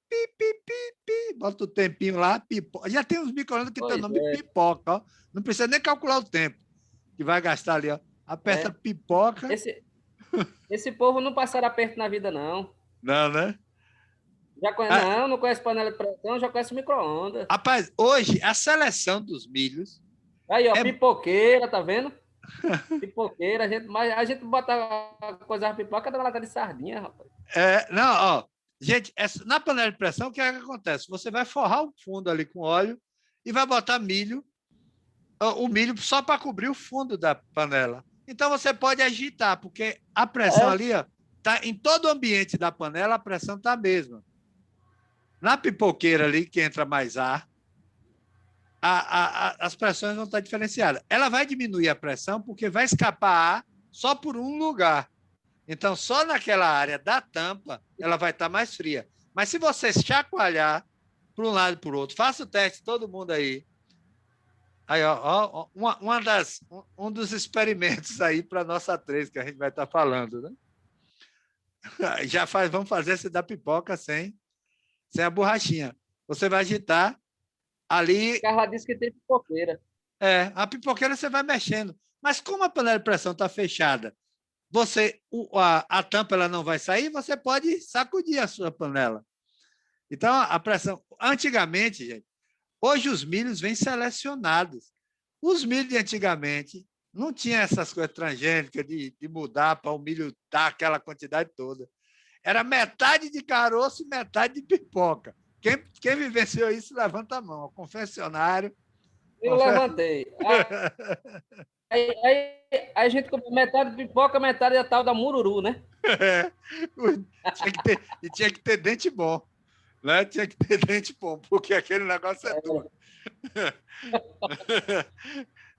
o tempinho lá, pipoca. Já tem uns micro-ondas que tem o nome de pipoca, ó. Não precisa nem calcular o tempo que vai gastar ali, ó. Aperta pipoca. Esse povo não passará perto na vida, não. Não, né? Não conhece panela de pressão, já conhece micro-ondas. Rapaz, hoje a seleção dos milhos... Aí, ó, pipoqueira, tá vendo? Pipoqueira, a gente bota a coisa da pipoca da lata de sardinha, rapaz. Não, ó. Gente, na panela de pressão, o que acontece? Você vai forrar o fundo ali com óleo e vai botar o milho só para cobrir o fundo da panela. Então, você pode agitar, porque a pressão ali, ó, tá em todo o ambiente da panela, a pressão está a mesma. Na pipoqueira ali, que entra mais ar, as pressões vão estar diferenciadas. Ela vai diminuir a pressão porque vai escapar ar só por um lugar. Então, só naquela área da tampa, ela vai estar mais fria. Mas se você chacoalhar para um lado e para o outro. Faça o teste, todo mundo aí. Aí, um dos experimentos aí para a nossa 3, que a gente vai estar falando, né? Vamos fazer esse da pipoca sem a borrachinha. Você vai agitar ali. Carla disse que tem pipoqueira. A pipoqueira você vai mexendo. Mas como a panela de pressão está fechada, a tampa ela não vai sair, você pode sacudir a sua panela. Então, a pressão... Antigamente, gente, hoje os milhos vêm selecionados. Os milhos de antigamente não tinha essas coisas transgênicas de mudar para o milho dar aquela quantidade toda. Era metade de caroço e metade de pipoca. Quem vivenciou isso, levanta a mão. O confessionário. Eu levantei. Aí a gente comeu metade de pipoca, metade da tal da mururu, né? Tinha que ter dente bom. Né? Tinha que ter dente bom, porque aquele negócio é duro.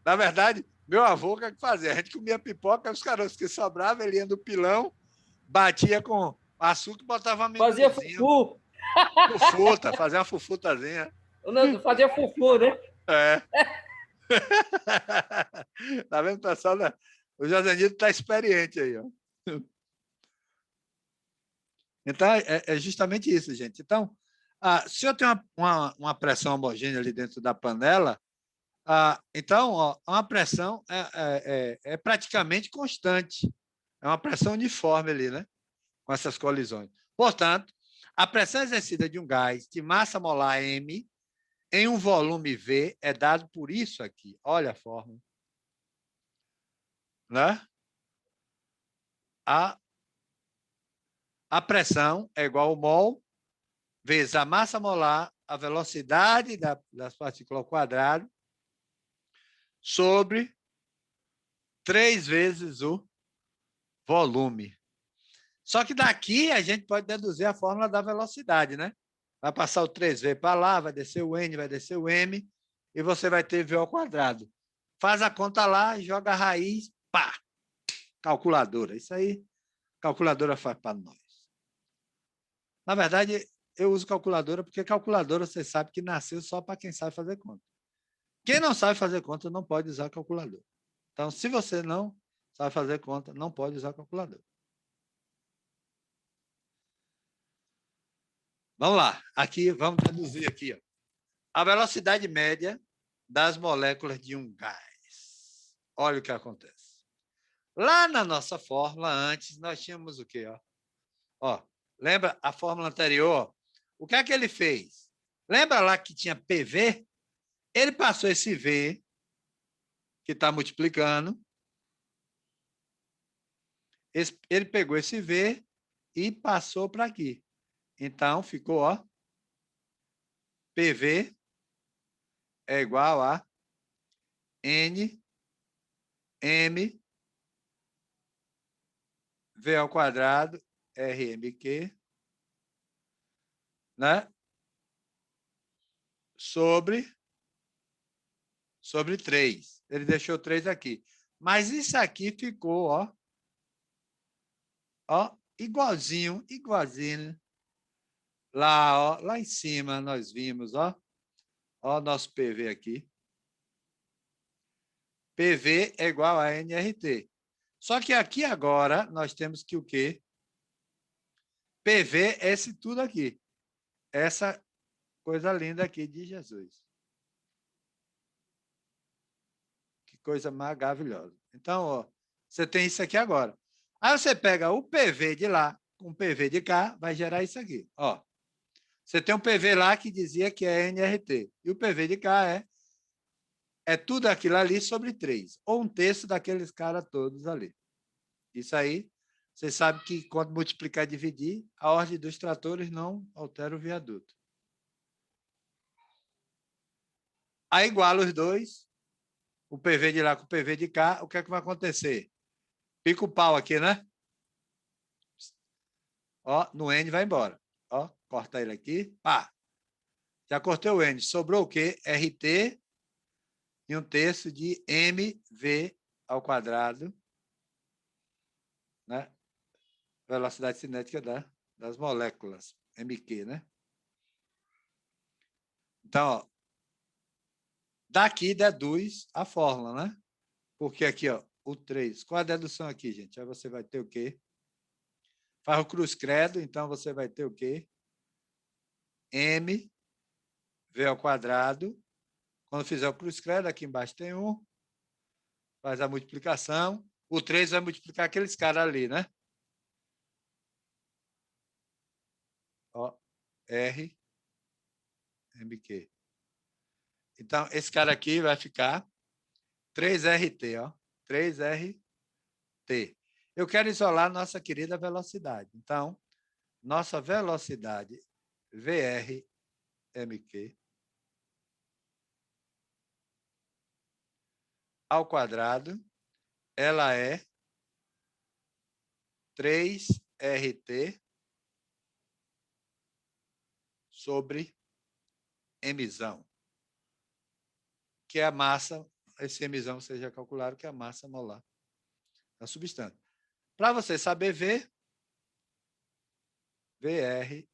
Na verdade, meu avô, o que fazia? A gente comia pipoca, os caroços que sobravam, ele ia no pilão, batia com açúcar e botava amendoinzinho. Fazia fufu. Fufuta, fazia uma fufutazinha. Fazia fufu, né? Tá vendo, pessoal? O Josenito está experiente aí, ó. Então, é justamente isso, gente. Então, se eu tenho uma pressão homogênea ali dentro da panela, então, uma pressão é praticamente constante. É uma pressão uniforme ali, né? Com essas colisões. Portanto, a pressão exercida de um gás de massa molar M em um volume V é dado por isso aqui. Olha a fórmula. Né? A pressão é igual ao mol vezes a massa molar, a velocidade das partículas ao quadrado, sobre 3 vezes o volume. Só que daqui a gente pode deduzir a fórmula da velocidade, né? Vai passar o 3V para lá, vai descer o N, vai descer o M, e você vai ter V ao quadrado. Faz a conta lá, joga a raiz, pá! Calculadora. Isso aí, calculadora faz para nós. Na verdade, eu uso calculadora porque calculadora você sabe que nasceu só para quem sabe fazer conta. Quem não sabe fazer conta não pode usar calculadora. Então, se você não sabe fazer conta, não pode usar calculadora. Vamos lá. Aqui, vamos deduzir aqui. Ó. A velocidade média das moléculas de um gás. Olha o que acontece. Lá na nossa fórmula, antes, nós tínhamos o quê? Ó, lembra a fórmula anterior? O que é que ele fez? Lembra lá que tinha PV? Ele passou esse V, que está multiplicando. Ele pegou esse V e passou para aqui. Então, ficou, ó, PV é igual a N, M, V ao quadrado, RMQ, né? Sobre 3. Ele deixou 3 aqui. Mas isso aqui ficou, ó, igualzinho. Lá, ó, lá em cima nós vimos, ó nosso PV aqui. PV é igual a NRT. Só que aqui agora nós temos que o quê? PV é esse tudo aqui. Essa coisa linda aqui de Jesus. Que coisa maravilhosa. Então, ó, você tem isso aqui agora. Aí você pega o PV de lá com o PV de cá, vai gerar isso aqui. Ó, você tem um PV lá que dizia que é NRT. E o PV de cá é tudo aquilo ali sobre 3. Ou um terço daqueles caras todos ali. Isso aí, você sabe que quando multiplicar e dividir, a ordem dos tratores não altera o viaduto. Aí iguala os dois, o PV de lá com o PV de cá, o que é que vai acontecer? Pica o pau aqui, né? Ó, no N vai embora. Ó, corta ele aqui, pá. Já cortei o N. Sobrou o quê? RT e um terço de MV ao quadrado, né? Velocidade cinética das moléculas, MQ, né? Então, ó, daqui deduz a fórmula, né? Porque aqui, ó, o 3. Qual a dedução aqui, gente? Aí você vai ter o quê? Faz o cruz-credo, então você vai ter o quê? M, V ao quadrado. Quando fizer o cruz-credo, aqui embaixo tem 1. Faz a multiplicação. O 3 vai multiplicar aqueles caras ali, né? Ó, R, MQ. Então, esse cara aqui vai ficar 3RT, ó. 3RT. Eu quero isolar nossa querida velocidade. Então, nossa velocidade VRMQ ao quadrado, ela é 3RT sobre emissão, que é a massa, esse emissão seja calculado, que é a massa molar da substância. Para você saber ver, VRMQ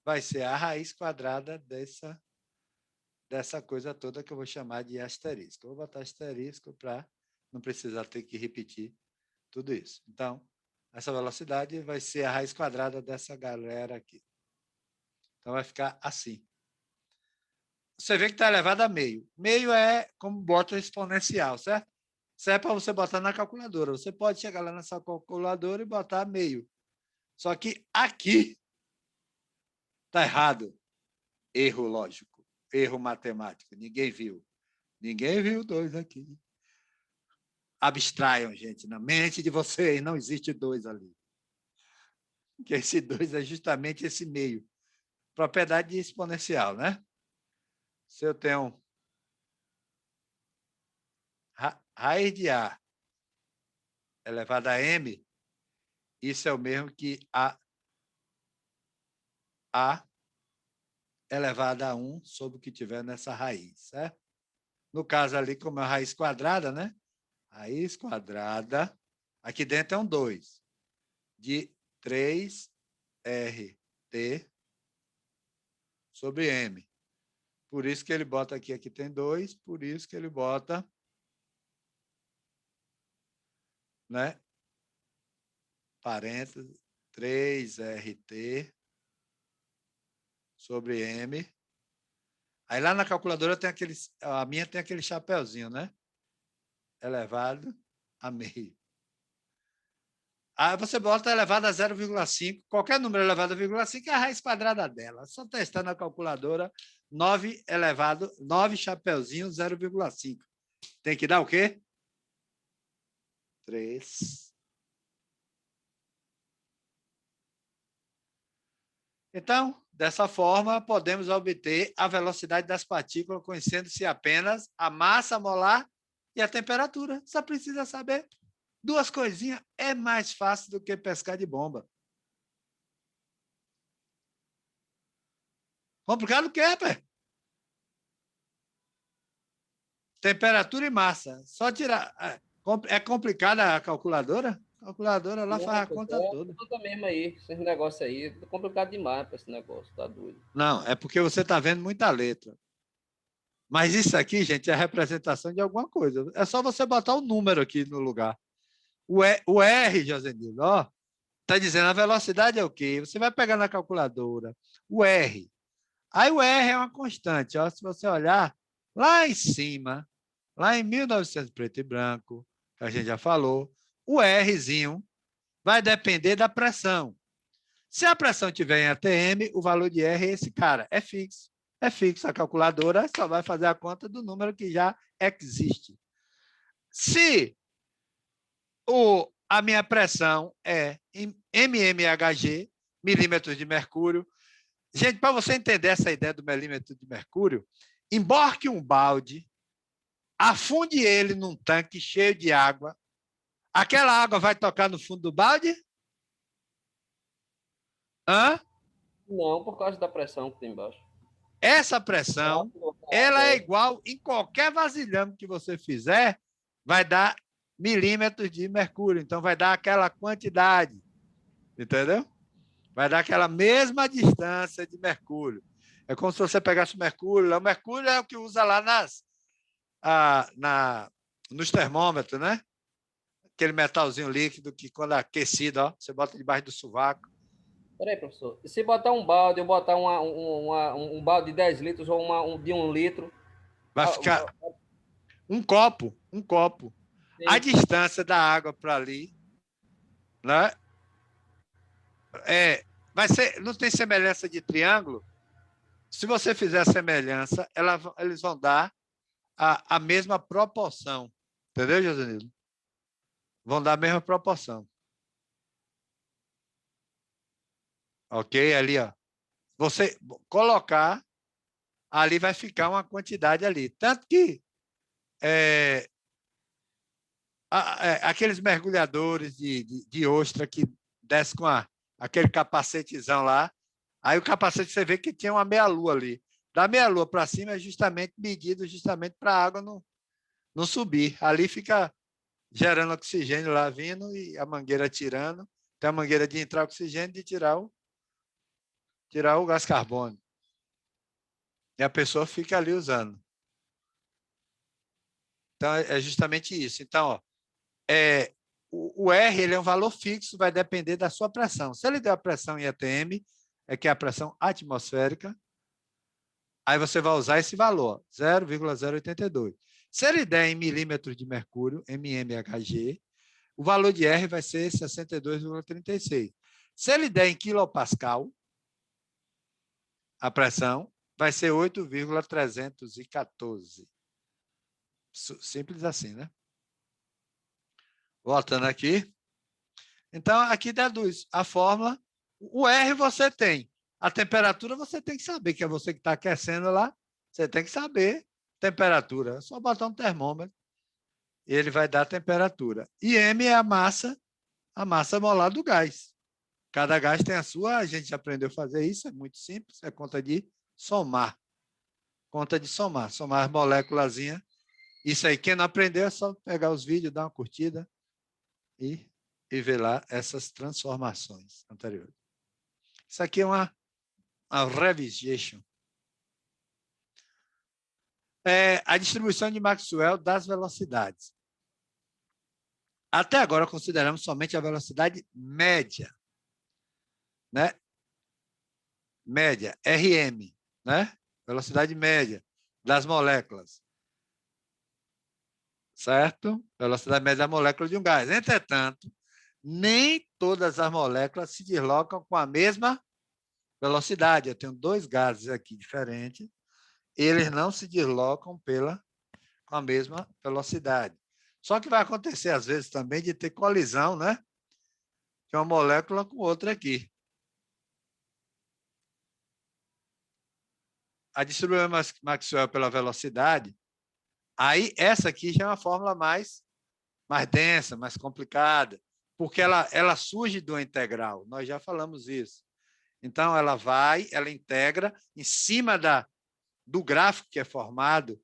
vai ser a raiz quadrada dessa coisa toda que eu vou chamar de asterisco. Eu vou botar asterisco para não precisar ter que repetir tudo isso. Então, essa velocidade vai ser a raiz quadrada dessa galera aqui. Então, vai ficar assim. Você vê que está elevado a meio. Meio é como bota exponencial, certo? Isso é para você botar na calculadora. Você pode chegar lá nessa calculadora e botar meio. Só que aqui está errado. Erro lógico. Erro matemático. Ninguém viu. Ninguém viu 2 aqui. Abstraiam, gente. Na mente de vocês não existe 2 ali. Porque esse 2 é justamente esse meio. Propriedade exponencial, né? Se eu tenho raiz de A elevado a M, isso é o mesmo que A elevado a 1 sobre o que tiver nessa raiz, certo? No caso ali, como é a raiz quadrada, né? Raiz quadrada, aqui dentro é um 2, de 3RT sobre M. Por isso que ele bota aqui tem 2, por isso que ele bota, né? Parênteses, 3RT sobre M. Aí lá na calculadora tem a minha tem aquele chapeuzinho, né? Elevado a meio. Aí você bota elevado a 0,5, qualquer número elevado a 0,5 é a raiz quadrada dela. Só testar na calculadora 9 chapeuzinho 0,5. Tem que dar o quê? 3. Então, dessa forma, podemos obter a velocidade das partículas conhecendo-se apenas a massa molar e a temperatura. Só precisa saber 2 coisinhas. É mais fácil do que pescar de bomba. Complicado o quê, pé? Temperatura e massa. Só tirar. É complicada a calculadora? A calculadora lá faz a conta toda. Conta mesmo aí, esse negócio aí. É complicado demais para esse negócio, tá doido. Não, é porque você está vendo muita letra. Mas isso aqui, gente, é a representação de alguma coisa. É só você botar o número aqui no lugar. O R, Josenildo, ó, está dizendo a velocidade é o quê? Você vai pegar na calculadora o R. Aí o R é uma constante. Ó, se você olhar lá em cima, lá em 1900 preto e branco, que a gente já falou, o Rzinho vai depender da pressão. Se a pressão estiver em ATM, o valor de R é esse cara, é fixo. É fixo. A calculadora só vai fazer a conta do número que já existe. Se a minha pressão é em mmHg, milímetros de mercúrio. Gente, para você entender essa ideia do milímetro de mercúrio, emborque um balde, afunde ele num tanque cheio de água. Aquela água vai tocar no fundo do balde? Hã? Não, por causa da pressão que tem embaixo. Essa pressão, ela é igual em qualquer vasilhame que você fizer, vai dar milímetros de mercúrio. Então, vai dar aquela quantidade. Entendeu? Vai dar aquela mesma distância de mercúrio. É como se você pegasse o mercúrio. O mercúrio é o que usa lá nos termômetros, né? Aquele metalzinho líquido que, quando é aquecido, ó, você bota debaixo do sovaco. Peraí, professor. E se botar um balde, eu botar um balde de 10 litros ou de 1 litro? Vai ficar um copo. Sim. A distância da água para ali, né? Vai ser, não tem semelhança de triângulo? Se você fizer a semelhança, eles vão dar a mesma proporção. Entendeu, Josenildo? Vão dar a mesma proporção. Ok? Ali, ó. Você colocar, ali vai ficar uma quantidade ali. Tanto que aqueles mergulhadores de ostra que desce com aquele capacetezão lá, aí o capacete você vê que tinha uma meia-lua ali. Da meia-lua para cima é justamente medido justamente para a água não subir. Ali fica gerando oxigênio lá vindo e a mangueira tirando. Tem a mangueira de entrar oxigênio e de tirar o gás carbônico. E a pessoa fica ali usando. Então, é justamente isso. Então, ó, o R ele é um valor fixo, vai depender da sua pressão. Se ele der a pressão em ATM, que é a pressão atmosférica, aí você vai usar esse valor, 0,082. Se ele der em milímetros de mercúrio, mmHg, o valor de R vai ser 62,36. Se ele der em quilopascal, a pressão vai ser 8,314. Simples assim, né? Voltando aqui. Então, aqui deduz a fórmula. O R você tem. A temperatura você tem que saber, que é você que está aquecendo lá. Você tem que saber temperatura. É só botar um termômetro e ele vai dar a temperatura. E M é a massa molar do gás. Cada gás tem a sua, a gente aprendeu a fazer isso, é muito simples, é conta de somar. Conta de somar as moléculazinhas. Isso aí, quem não aprendeu é só pegar os vídeos, dar uma curtida e ver lá essas transformações anteriores. Isso aqui é uma revision. A distribuição de Maxwell das velocidades. Até agora, consideramos somente a velocidade média. Né? Média, RM, né? Velocidade média das moléculas. Certo? Velocidade média da molécula de um gás. Entretanto, nem todas as moléculas se deslocam com a mesma velocidade. Eu tenho dois gases aqui diferentes. Eles não se deslocam com a mesma velocidade. Só que vai acontecer, às vezes, também de ter colisão, né? De uma molécula com outra aqui. A distribuição Maxwell pela velocidade, aí essa aqui já é uma fórmula mais densa, mais complicada, porque ela surge do integral. Nós já falamos isso. Então, ela integra em cima do gráfico que é formado,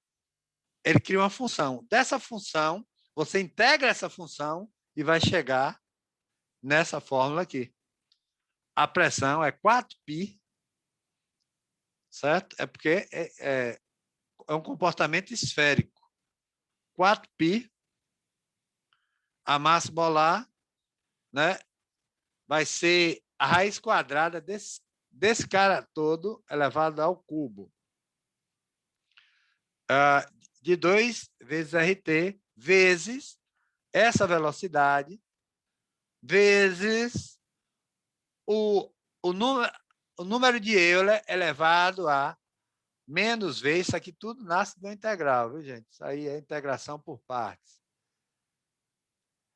ele cria uma função. Dessa função, você integra essa função e vai chegar nessa fórmula aqui. A pressão é 4π, certo? É porque é um comportamento esférico. 4π, a massa molar, né, vai ser a raiz quadrada desse cara todo elevado ao cubo. De 2 vezes RT, vezes essa velocidade, vezes o número de Euler elevado a menos V. Isso aqui tudo nasce do integral, viu, gente? Isso aí é integração por partes.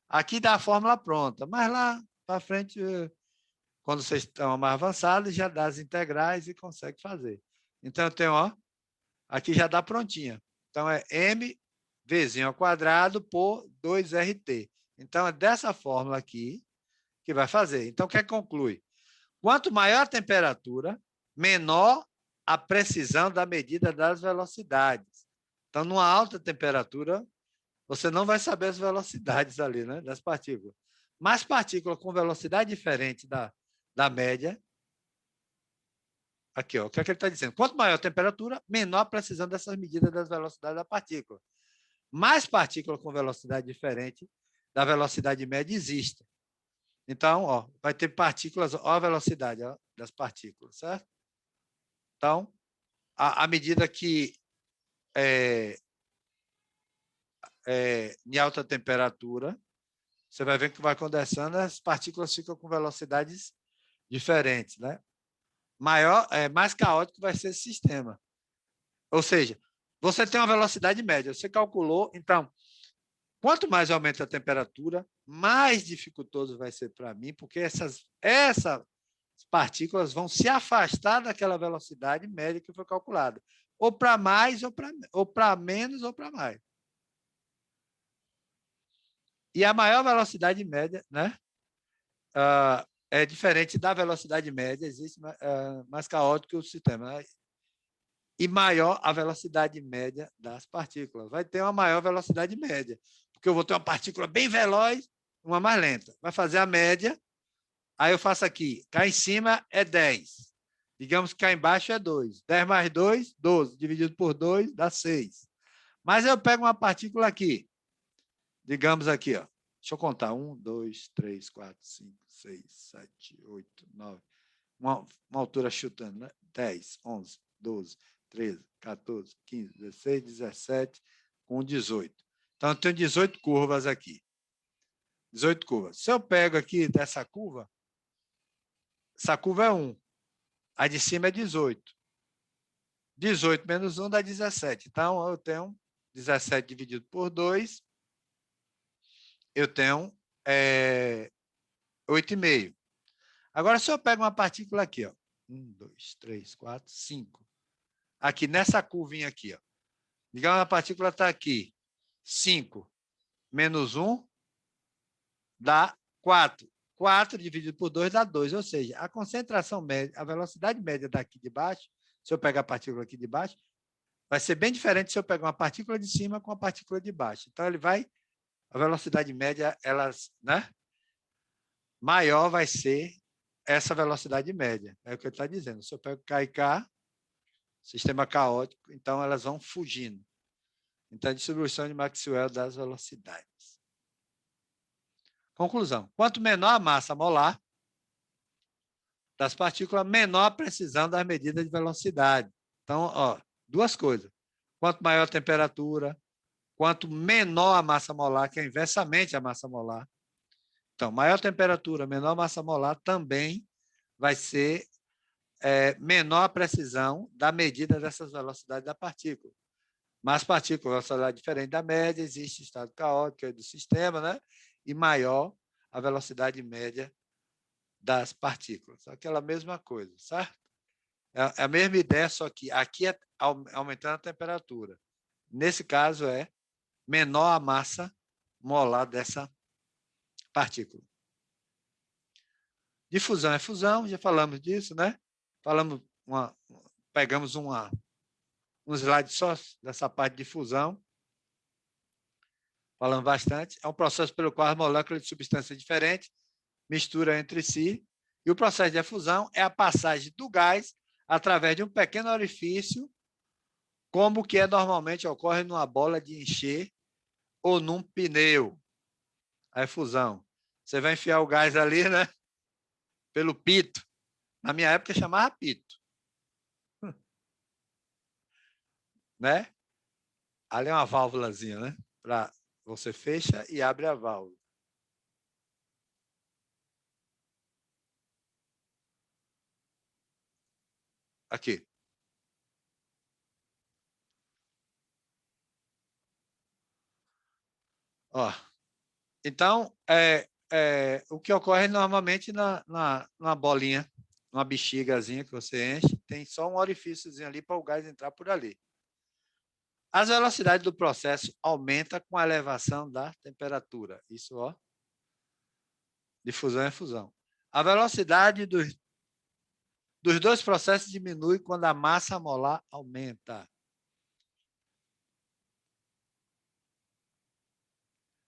Aqui dá a fórmula pronta, mas lá para frente, quando vocês estão mais avançados, já dá as integrais e consegue fazer. Então, eu tenho, ó, aqui já dá prontinha. Então, é m Vzinho ao quadrado por 2RT. Então, é dessa fórmula aqui que vai fazer. Então, o que é que conclui? Quanto maior a temperatura, menor a precisão da medida das velocidades. Então, numa alta temperatura, você não vai saber as velocidades ali, né, das partículas. Mas partículas com velocidade diferente da média. Aqui, ó, o que é que ele está dizendo? Quanto maior a temperatura, menor a precisão dessas medidas das velocidades da partícula. Mais partículas com velocidade diferente da velocidade média existem. Então, ó, vai ter partículas, ó a velocidade ó, das partículas, certo? Então, à medida que em alta temperatura, você vai ver que vai condensando, as partículas ficam com velocidades diferentes, né? Mais caótico vai ser esse sistema. Ou seja, você tem uma velocidade média, você calculou, então, quanto mais aumenta a temperatura, mais dificultoso vai ser para mim, porque essas partículas vão se afastar daquela velocidade média que foi calculada, ou para mais, ou para menos, ou para mais. E a maior velocidade média, né? É diferente da velocidade média, existe mais caótico o sistema. Né? E maior a velocidade média das partículas. Vai ter uma maior velocidade média, porque eu vou ter uma partícula bem veloz, uma mais lenta. Vai fazer a média, aí eu faço aqui, cá em cima é 10. Digamos que cá embaixo é 2. 10 mais 2, 12. Dividido por 2, dá 6. Mas eu pego uma partícula aqui, digamos aqui, ó. Deixa eu contar. 1, 2, 3, 4, 5, 6, 7, 8, 9. Uma altura chutando, né? 10, 11, 12, 13, 14, 15, 16, 17, com 18. Então, eu tenho 18 curvas aqui. 18 curvas. Se eu pego aqui dessa curva, essa curva é 1. A de cima é 18. 18 menos 1 dá 17. Então, eu tenho 17 dividido por 2, eu tenho 8,5. Agora, se eu pego uma partícula aqui, ó, 1, 2, 3, 4, 5, aqui nessa curvinha aqui, ó, digamos que a partícula está aqui, 5 menos 1 dá 4. 4 dividido por 2 dá 2, ou seja, a concentração média, a velocidade média daqui de baixo, se eu pegar a partícula aqui de baixo, vai ser bem diferente se eu pegar uma partícula de cima com a partícula de baixo. Então, a velocidade média, né, maior vai ser essa velocidade média. É o que ele está dizendo. Se eu pego K e K, sistema caótico, então elas vão fugindo. Então, a distribuição de Maxwell das velocidades. Conclusão. Quanto menor a massa molar das partículas, menor a precisão das medidas de velocidade. Então, ó, duas coisas. Quanto maior a temperatura, quanto menor a massa molar, que é inversamente a massa molar. Então, maior temperatura, menor massa molar também vai ser menor a precisão da medida dessas velocidades da partícula. Mas partícula, velocidade diferente da média, existe estado caótico do sistema, né? E maior a velocidade média das partículas. Aquela mesma coisa, certo? É a mesma ideia, só que aqui é aumentando a temperatura. Nesse caso, é menor a massa molar dessa partícula. Difusão é fusão, já falamos disso, né? Pegamos um slide só dessa parte de fusão. Falamos bastante. É um processo pelo qual as moléculas de substâncias diferentes misturam entre si. E o processo de efusão é a passagem do gás através de um pequeno orifício, como que normalmente ocorre numa bola de encher ou num pneu. A efusão. Você vai enfiar o gás ali, né? Pelo pito. Na minha época chamava pito. Né? Ali é uma válvulazinha, né? Você fecha e abre a válvula. Aqui. Ó. Então, o que ocorre normalmente numa bolinha, numa bexigazinha que você enche, tem só um orifíciozinho ali para o gás entrar por ali. As velocidades do processo aumentam com a elevação da temperatura. Isso, ó, de fusão e fusão. A velocidade dos dois processos diminui quando a massa molar aumenta.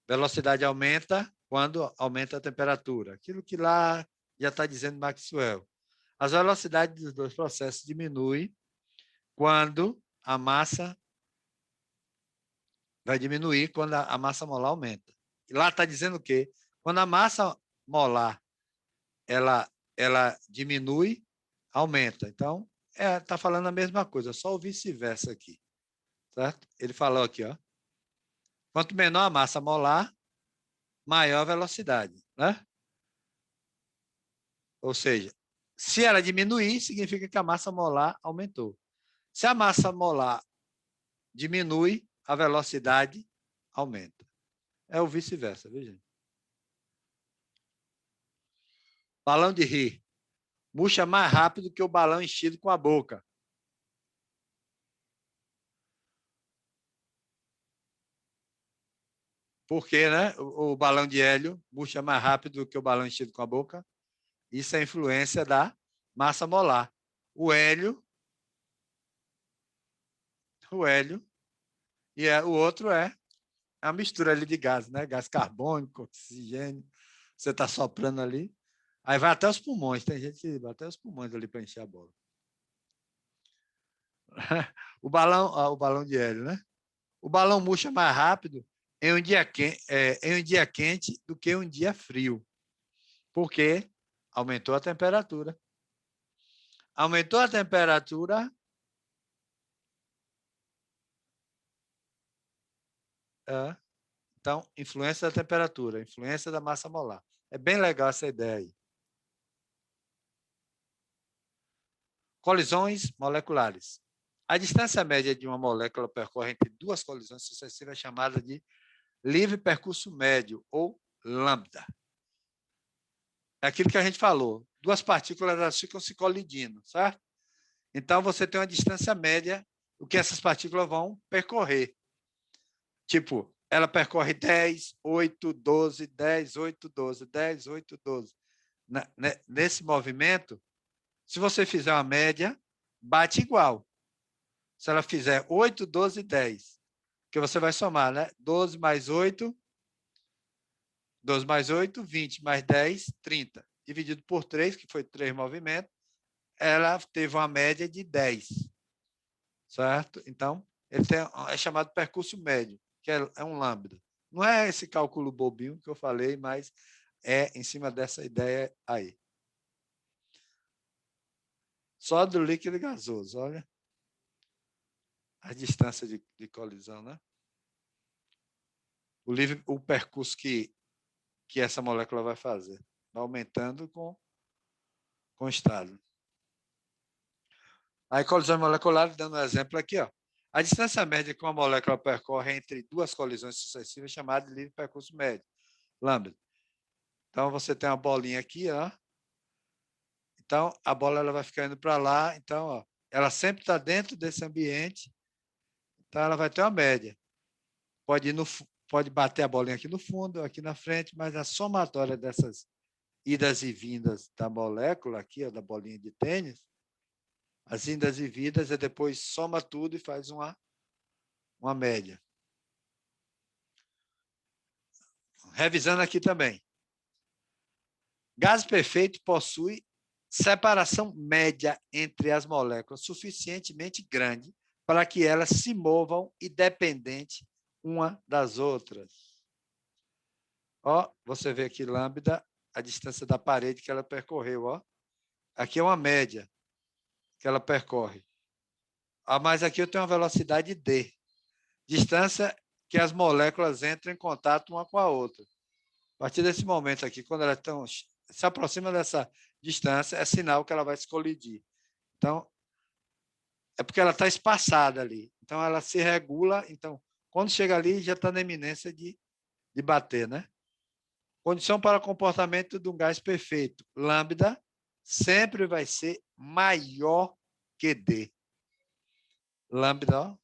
Velocidade aumenta quando aumenta a temperatura. Aquilo que lá já está dizendo Maxwell. As velocidades dos dois processos diminuem quando a massa vai diminuir quando a massa molar aumenta. E lá está dizendo o quê? Quando a massa molar ela diminui, aumenta. Então, está falando a mesma coisa, só o vice-versa aqui. Certo? Ele falou aqui, ó. Quanto menor a massa molar, maior a velocidade, né? Ou seja, se ela diminuir, significa que a massa molar aumentou. Se a massa molar diminui, a velocidade aumenta. É o vice-versa, viu, gente? Balão de rir. Murcha mais rápido que o balão enchido com a boca. Por quê, né? O balão de hélio murcha mais rápido do que o balão enchido com a boca. Isso é influência da massa molar. O hélio e o outro é a mistura ali de gás, né? Gás carbônico, oxigênio. Você está soprando ali. Aí vai até os pulmões. Tem gente que vai até os pulmões ali para encher a bola. O balão de hélio, né? O balão murcha mais rápido em um dia quente do que um dia frio. Por quê? Aumentou a temperatura. Aumentou a temperatura. Então, influência da temperatura, influência da massa molar. É bem legal essa ideia aí. Colisões moleculares. A distância média de uma molécula percorre entre duas colisões sucessivas é chamada de livre percurso médio, ou lambda. É aquilo que a gente falou. Duas partículas elas ficam se colidindo, certo? Então, você tem uma distância média do que essas partículas vão percorrer. Tipo, ela percorre 10, 8, 12, 10, 8, 12, 10, 8, 12. Nesse movimento, se você fizer uma média, bate igual. Se ela fizer 8, 12, 10, que você vai somar, né? 12 mais 8, 12 mais 8, 20 mais 10, 30. Dividido por 3, que foi 3 movimentos, ela teve uma média de 10. Certo? Então, é chamado percurso médio, que é um lambda. Não é esse cálculo bobinho que eu falei, mas é em cima dessa ideia aí. Sólido, líquido e gasoso, olha. A distância de colisão, né? O percurso que essa molécula vai fazer. Vai aumentando com o estado. Aí, colisões moleculares, dando um exemplo aqui, ó. A distância média que uma molécula percorre entre duas colisões sucessivas é chamada de livre percurso médio, lambda. Então, você tem uma bolinha aqui, ó. Então, a bola ela vai ficar indo para lá. Então, ó, ela sempre está dentro desse ambiente. Então, ela vai ter uma média. Pode bater a bolinha aqui no fundo, aqui na frente, mas a somatória dessas idas e vindas da molécula aqui, ó, da bolinha de tênis, as indas e vindas, e depois soma tudo e faz uma média. Revisando aqui também. Gás perfeito possui separação média entre as moléculas suficientemente grande para que elas se movam independente uma das outras. Ó, você vê aqui lambda, a distância da parede que ela percorreu, ó. Aqui é uma média que ela percorre. Mas aqui eu tenho uma velocidade d. Distância que as moléculas entram em contato uma com a outra. A partir desse momento aqui, quando elas se aproximam dessa distância, é sinal que ela vai se colidir. Então, é porque ela está espaçada ali. Então, ela se regula. Então, quando chega ali, já está na iminência de bater, né? Condição para comportamento de um gás perfeito. Lambda sempre vai ser maior que D. Lambda, ó,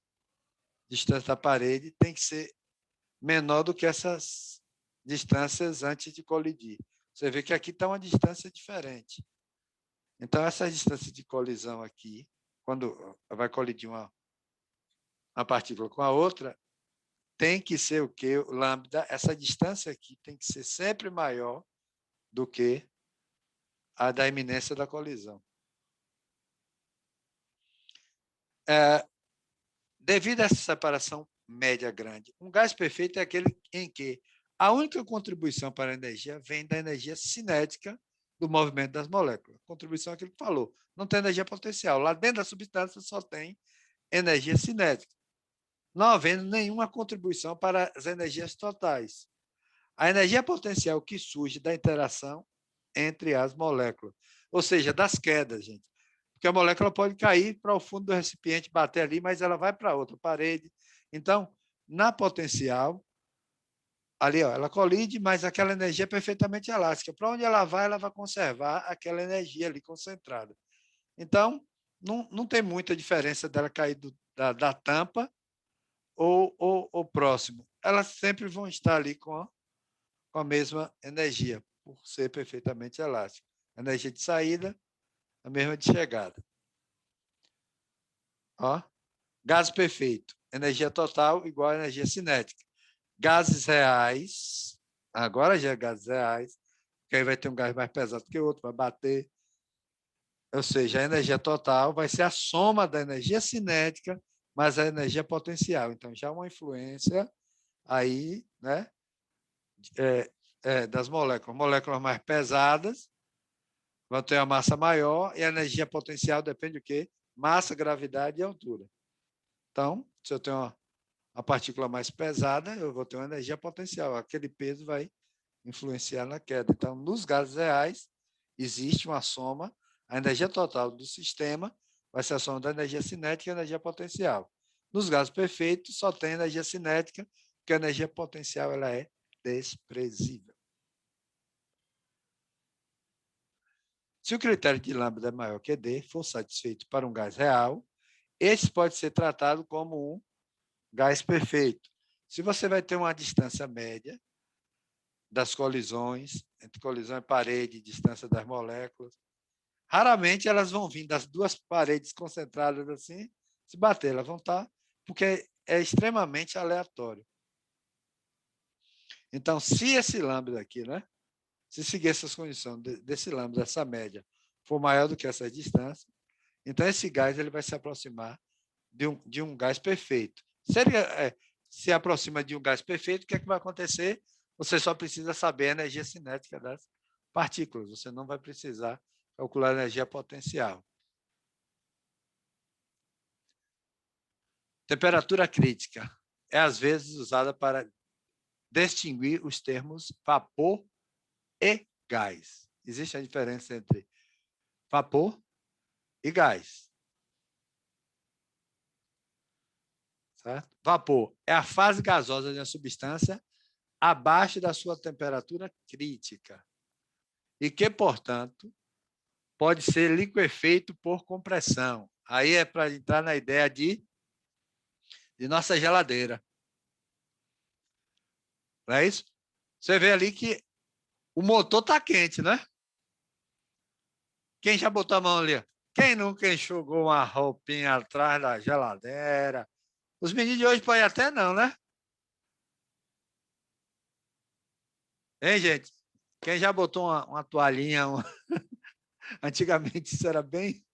distância da parede, tem que ser menor do que essas distâncias antes de colidir. Você vê que aqui está uma distância diferente. Então, essa distância de colisão aqui, quando vai colidir uma partícula com a outra, tem que ser o quê? O lambda, essa distância aqui tem que ser sempre maior do que a da iminência da colisão. Devido a essa separação média-grande, um gás perfeito é aquele em que a única contribuição para a energia vem da energia cinética do movimento das moléculas. Contribuição é aquilo que falou. Não tem energia potencial. Lá dentro da substância só tem energia cinética, não havendo nenhuma contribuição para as energias totais. A energia potencial que surge da interação entre as moléculas, ou seja, das quedas, gente. Porque a molécula pode cair para o fundo do recipiente, bater ali, mas ela vai para outra parede. Então, na potencial, ali, ó, ela colide, mas aquela energia é perfeitamente elástica. Para onde ela vai conservar aquela energia ali concentrada. Então, não tem muita diferença dela cair da tampa ou próximo. Elas sempre vão estar ali com a mesma energia, por ser perfeitamente elástica. A energia de saída, a mesma de chegada. Ó, gás perfeito, energia total igual a energia cinética. Gases reais, agora já é gases reais, que aí vai ter um gás mais pesado que o outro, vai bater. Ou seja, a energia total vai ser a soma da energia cinética mais a energia potencial. Então, já uma influência aí, né, das moléculas. Moléculas mais pesadas vão ter uma massa maior e a energia potencial depende do quê? Massa, gravidade e altura. Então, se eu tenho uma partícula mais pesada, eu vou ter uma energia potencial. Aquele peso vai influenciar na queda. Então, nos gases reais, existe uma soma. A energia total do sistema vai ser a soma da energia cinética e energia potencial. Nos gases perfeitos, só tem energia cinética, porque a energia potencial ela é desprezível. Se o critério de lambda é maior que D for satisfeito para um gás real, esse pode ser tratado como um gás perfeito. Se você vai ter uma distância média das colisões, entre colisão e parede, distância das moléculas, raramente elas vão vir das duas paredes concentradas assim, se bater, elas vão estar, porque é extremamente aleatório. Então, se esse lambda aqui, né, se seguir essas condições desse lambda, essa média, for maior do que essa distância, então esse gás ele vai se aproximar de um gás perfeito. Se ele se aproxima de um gás perfeito, o que é que vai acontecer? Você só precisa saber a energia cinética das partículas, você não vai precisar calcular a energia potencial. Temperatura crítica é, às vezes, usada para distinguir os termos vapor e gás. Existe a diferença entre vapor e gás. Certo? Vapor é a fase gasosa de uma substância abaixo da sua temperatura crítica e que, portanto, pode ser liquefeito por compressão. Aí é para entrar na ideia de nossa geladeira. Não é isso? Você vê ali que o motor está quente, né? Quem já botou a mão ali? Quem nunca enxugou uma roupinha atrás da geladeira? Os meninos de hoje podem até não, né? Hein, gente? Quem já botou uma toalhinha? Antigamente isso era bem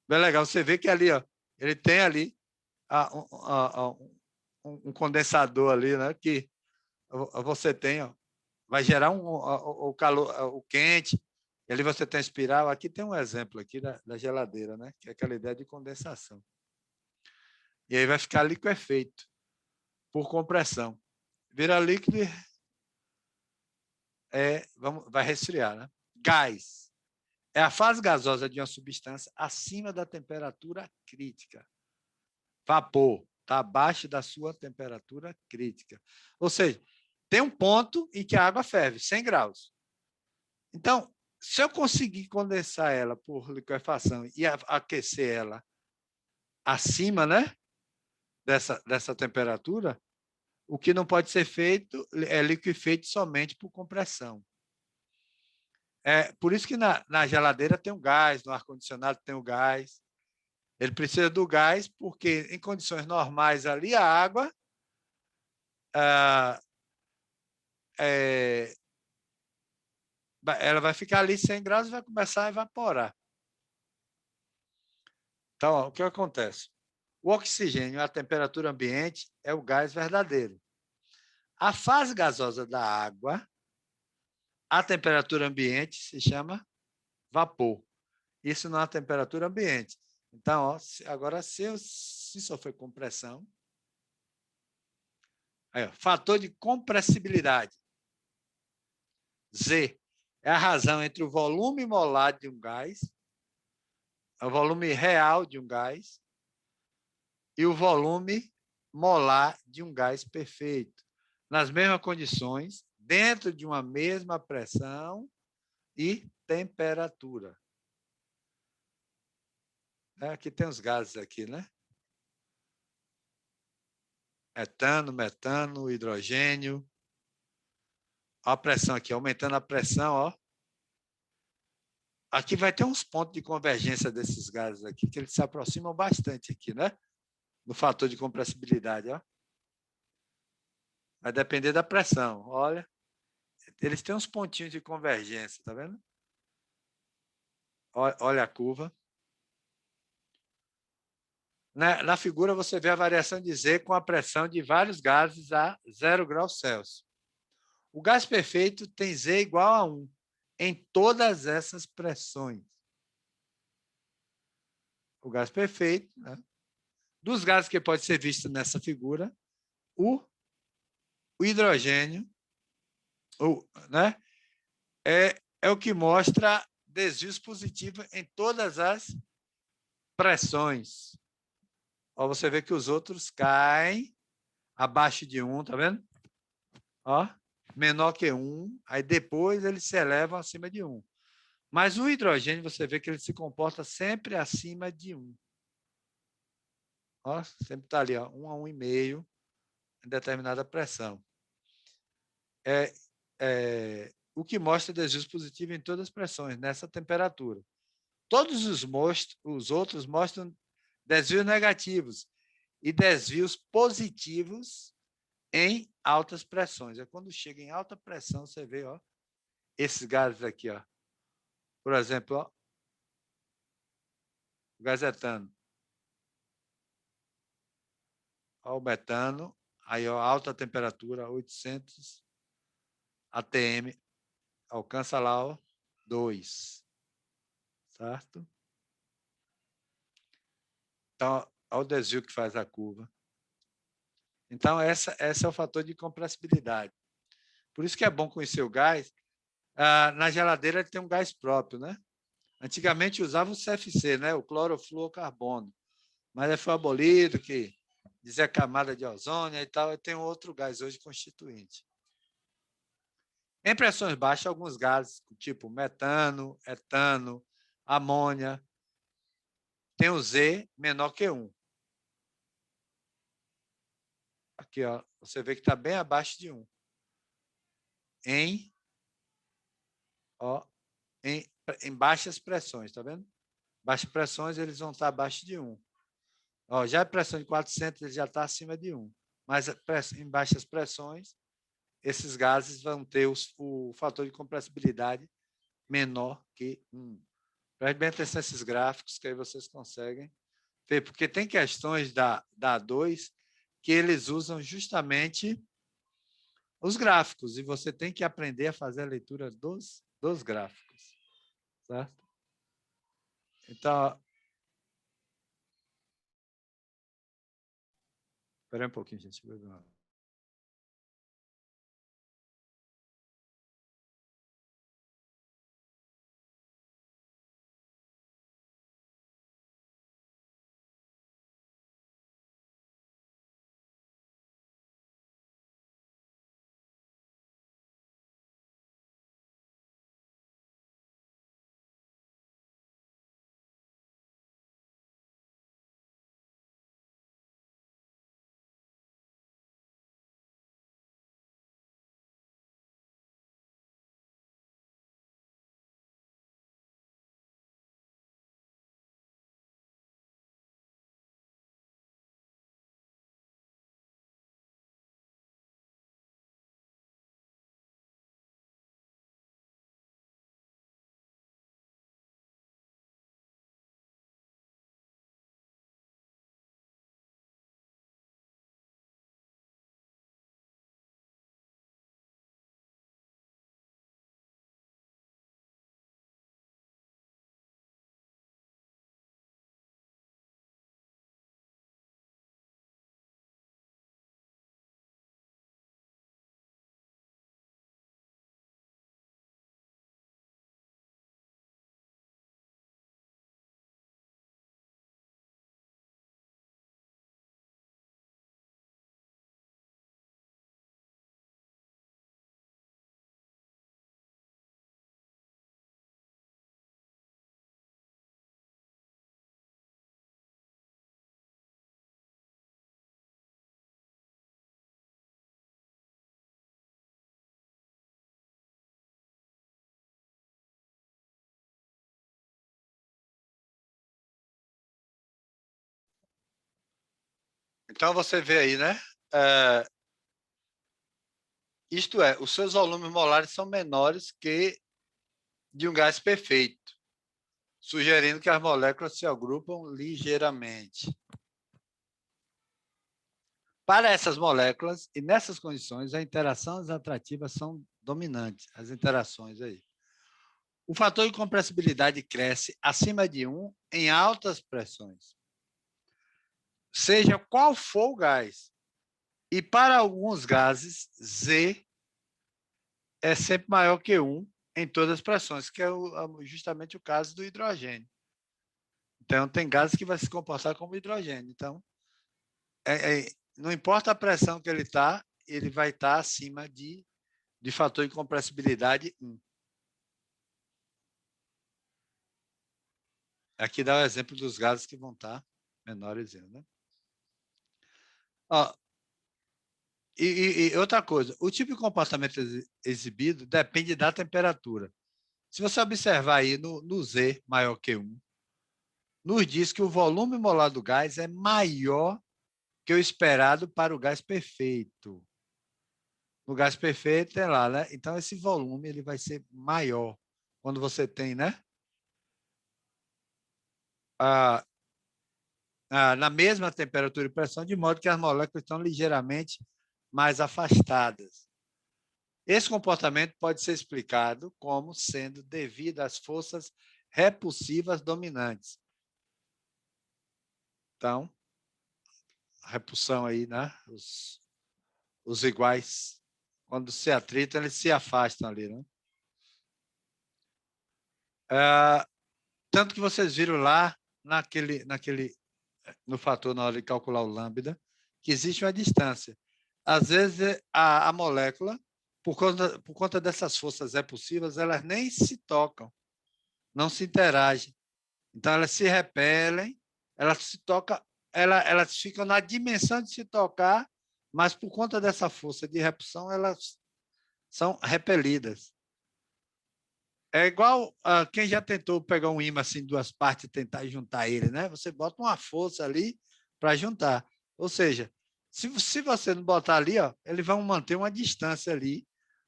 legal. Você vê que ali, ó, ele tem ali um condensador ali, né? Que você tem, ó, vai gerar o calor, o quente. E ali você tem espiral. Aqui tem um exemplo aqui da geladeira, né? Que é aquela ideia de condensação. E aí vai ficar liquefeito por compressão. Vira líquido e vai resfriar, né? Gás é a fase gasosa de uma substância acima da temperatura crítica. Vapor está abaixo da sua temperatura crítica. Ou seja, tem um ponto em que a água ferve, 100 graus. Então, se eu conseguir condensar ela por liquefação e aquecer ela acima, né, dessa temperatura, o que não pode ser feito é liquefeito somente por compressão. Por isso que na geladeira tem o gás, no ar-condicionado tem o gás. Ele precisa do gás porque, em condições normais, ali a água ela vai ficar ali 100 graus e vai começar a evaporar. Então, ó, o que acontece? O oxigênio à temperatura ambiente é o gás verdadeiro. A fase gasosa da água, à temperatura ambiente, se chama vapor. Isso não é a temperatura ambiente. Então, ó, agora, se sofrer compressão, aí, ó, fator de compressibilidade. Z é a razão entre o volume molar de um gás, o volume real de um gás, e o volume molar de um gás perfeito, nas mesmas condições, dentro de uma mesma pressão e temperatura. Aqui tem os gases aqui, né? Etano, metano, hidrogênio. Olha a pressão aqui, aumentando a pressão, ó. Aqui vai ter uns pontos de convergência desses gases aqui, que eles se aproximam bastante aqui, né? No fator de compressibilidade, ó. Vai depender da pressão, olha. Eles têm uns pontinhos de convergência, tá vendo? Olha a curva. Na figura você vê a variação de Z com a pressão de vários gases a 0 graus Celsius. O gás perfeito tem Z igual a 1 em todas essas pressões. O gás perfeito, né? Dos gases que pode ser visto nessa figura, o hidrogênio, né, é o que mostra desvios positivos em todas as pressões. Ó, você vê que os outros caem abaixo de 1, tá vendo? Ó, menor que 1, aí depois eles se elevam acima de 1. Mas o hidrogênio, você vê que ele se comporta sempre acima de 1. Ó, sempre está ali, ó, 1 a 1,5 em determinada pressão. O que mostra desvios positivos em todas as pressões, nessa temperatura. Todos os outros mostram desvios negativos e desvios positivos em altas pressões. É quando chega em alta pressão, você vê, ó, esses gases aqui, ó. Por exemplo, ó, o gás etano. Ó, o metano, aí ó, alta temperatura, 800 atm, alcança lá, ó, 2, certo? Então, olha o desvio que faz a curva. Então, esse é o fator de compressibilidade. Por isso que é bom conhecer o gás. Na geladeira ele tem um gás próprio, né? Antigamente usava o CFC, né? O clorofluorcarbono, mas foi abolido, que dizia camada de ozônio e tal, e tem outro gás hoje constituinte. Em pressões baixas, alguns gases, tipo metano, etano, amônia, tem o Z menor que 1. Aqui, ó, você vê que está bem abaixo de 1. Em baixas pressões, tá vendo? Baixas pressões, eles vão estar abaixo de 1. Ó, já a pressão de 400, ele já está acima de 1. Mas em baixas pressões, esses gases vão ter o fator de compressibilidade menor que 1. Preste bem atenção nesses gráficos, que aí vocês conseguem ver, porque tem questões da A2 que eles usam justamente os gráficos, e você tem que aprender a fazer a leitura dos gráficos, certo? Então, espera um pouquinho, gente. Então, você vê aí, né? Isto é, os seus volumes molares são menores que de um gás perfeito, sugerindo que as moléculas se agrupam ligeiramente. Para essas moléculas, e nessas condições, as interações atrativas são dominantes, as interações aí. O fator de compressibilidade cresce acima de 1 em altas pressões, seja qual for o gás. E para alguns gases, Z é sempre maior que 1 em todas as pressões, que é justamente o caso do hidrogênio. Então, tem gases que vai se comportar como hidrogênio. Então, não importa a pressão que ele está, ele vai estar acima de fator de compressibilidade 1. Aqui dá o exemplo dos gases que vão estar menores. Né? Ó, e outra coisa, o tipo de comportamento exibido depende da temperatura. Se você observar aí no Z maior que 1, nos diz que o volume molar do gás é maior que o esperado para o gás perfeito. No gás perfeito tem lá, né? Então, esse volume ele vai ser maior quando você tem, né? Na mesma temperatura e pressão, de modo que as moléculas estão ligeiramente mais afastadas. Esse comportamento pode ser explicado como sendo devido às forças repulsivas dominantes. Então, a repulsão aí, né? Os iguais, quando se atritam, eles se afastam ali, né? Tanto que vocês viram lá no fator, na hora de calcular o lambda, que existe uma distância. Às vezes, a molécula, por conta dessas forças repulsivas, elas nem se tocam, não se interagem. Então, elas se repelem, elas ficam na dimensão de se tocar, mas por conta dessa força de repulsão, elas são repelidas. É igual quem já tentou pegar um ímã assim, duas partes e tentar juntar ele, né? Você bota uma força ali para juntar. Ou seja, se você não botar ali, ó, eles vão manter uma distância ali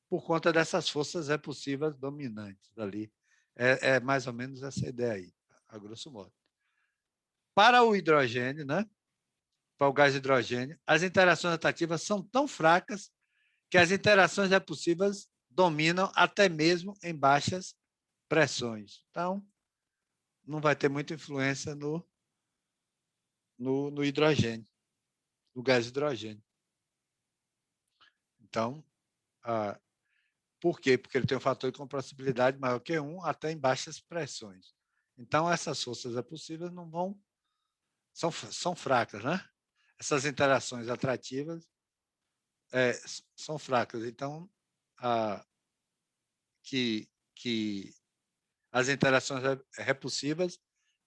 por conta dessas forças repulsivas dominantes ali. É mais ou menos essa ideia aí, a grosso modo. Para o hidrogênio, né? Para o gás hidrogênio, as interações atrativas são tão fracas que as interações repulsivas dominam até mesmo em baixas pressões. Então, não vai ter muita influência no hidrogênio, no gás hidrogênio. Então, por quê? Porque ele tem um fator de compressibilidade maior que 1 até em baixas pressões. Então, essas forças repulsivas não vão... São fracas, né? Essas interações atrativas são fracas. Então, que as interações repulsivas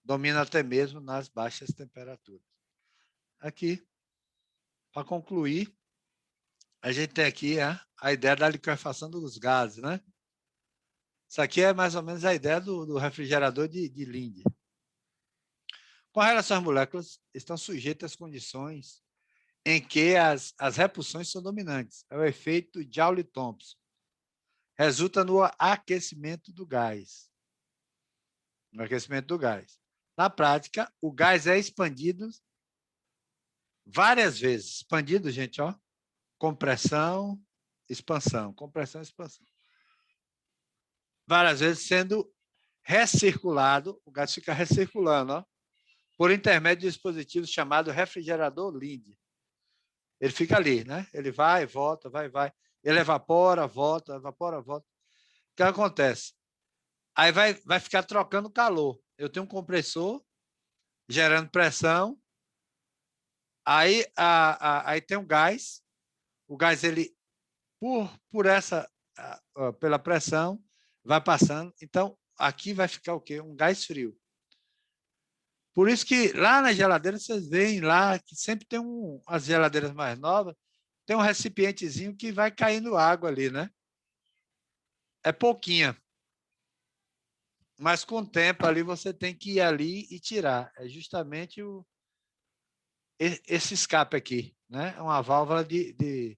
dominam até mesmo nas baixas temperaturas. Aqui, para concluir, a gente tem aqui a ideia da liquefação dos gases, né? Isso aqui é mais ou menos a ideia do refrigerador de Linde. Com relação às moléculas, estão sujeitas às condições em que as repulsões são dominantes. É o efeito Joule-Thomson. Resulta no aquecimento do gás. No aquecimento do gás. Na prática, o gás é expandido várias vezes. Expandido, gente, ó. Compressão, expansão. Compressão, expansão. Várias vezes sendo recirculado, o gás fica recirculando, ó, por intermédio de um dispositivo chamado refrigerador Linde. Ele fica ali, né? Ele vai, volta, vai. Ele evapora, volta, evapora, volta. O que acontece? Aí vai ficar trocando calor. Eu tenho um compressor gerando pressão. Aí tem um gás. O gás, ele, pela pressão, vai passando. Então, aqui vai ficar o quê? Um gás frio. Por isso que lá na geladeira, vocês veem lá que sempre tem as geladeiras mais novas, tem um recipientezinho que vai caindo água ali, né? É pouquinha. Mas com o tempo ali você tem que ir ali e tirar. É justamente esse escape aqui, né? É uma válvula de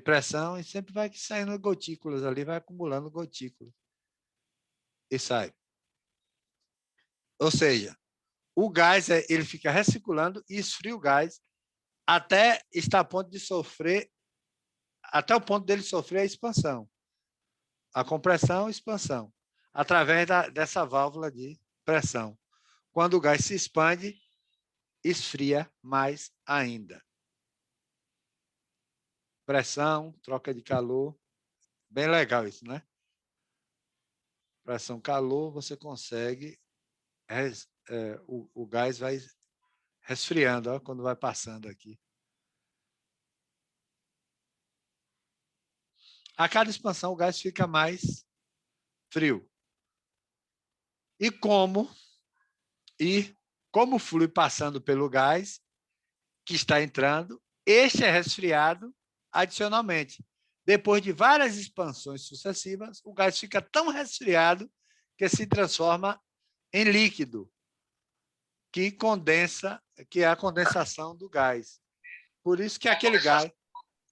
pressão e sempre vai saindo gotículas ali, vai acumulando gotículas e sai. Ou seja, o gás ele fica recirculando e esfria o gás até estar a ponto de sofrer, até o ponto dele sofrer a expansão, a compressão e expansão, através dessa válvula de pressão. Quando o gás se expande, esfria mais ainda. Pressão, troca de calor, bem legal isso, né? Pressão, calor, você consegue, o gás vai resfriando, ó, quando vai passando aqui. A cada expansão, o gás fica mais frio. E como flui passando pelo gás que está entrando, este é resfriado adicionalmente. Depois de várias expansões sucessivas, o gás fica tão resfriado que se transforma em líquido, que condensa, que é a condensação do gás. Por isso que aquele gás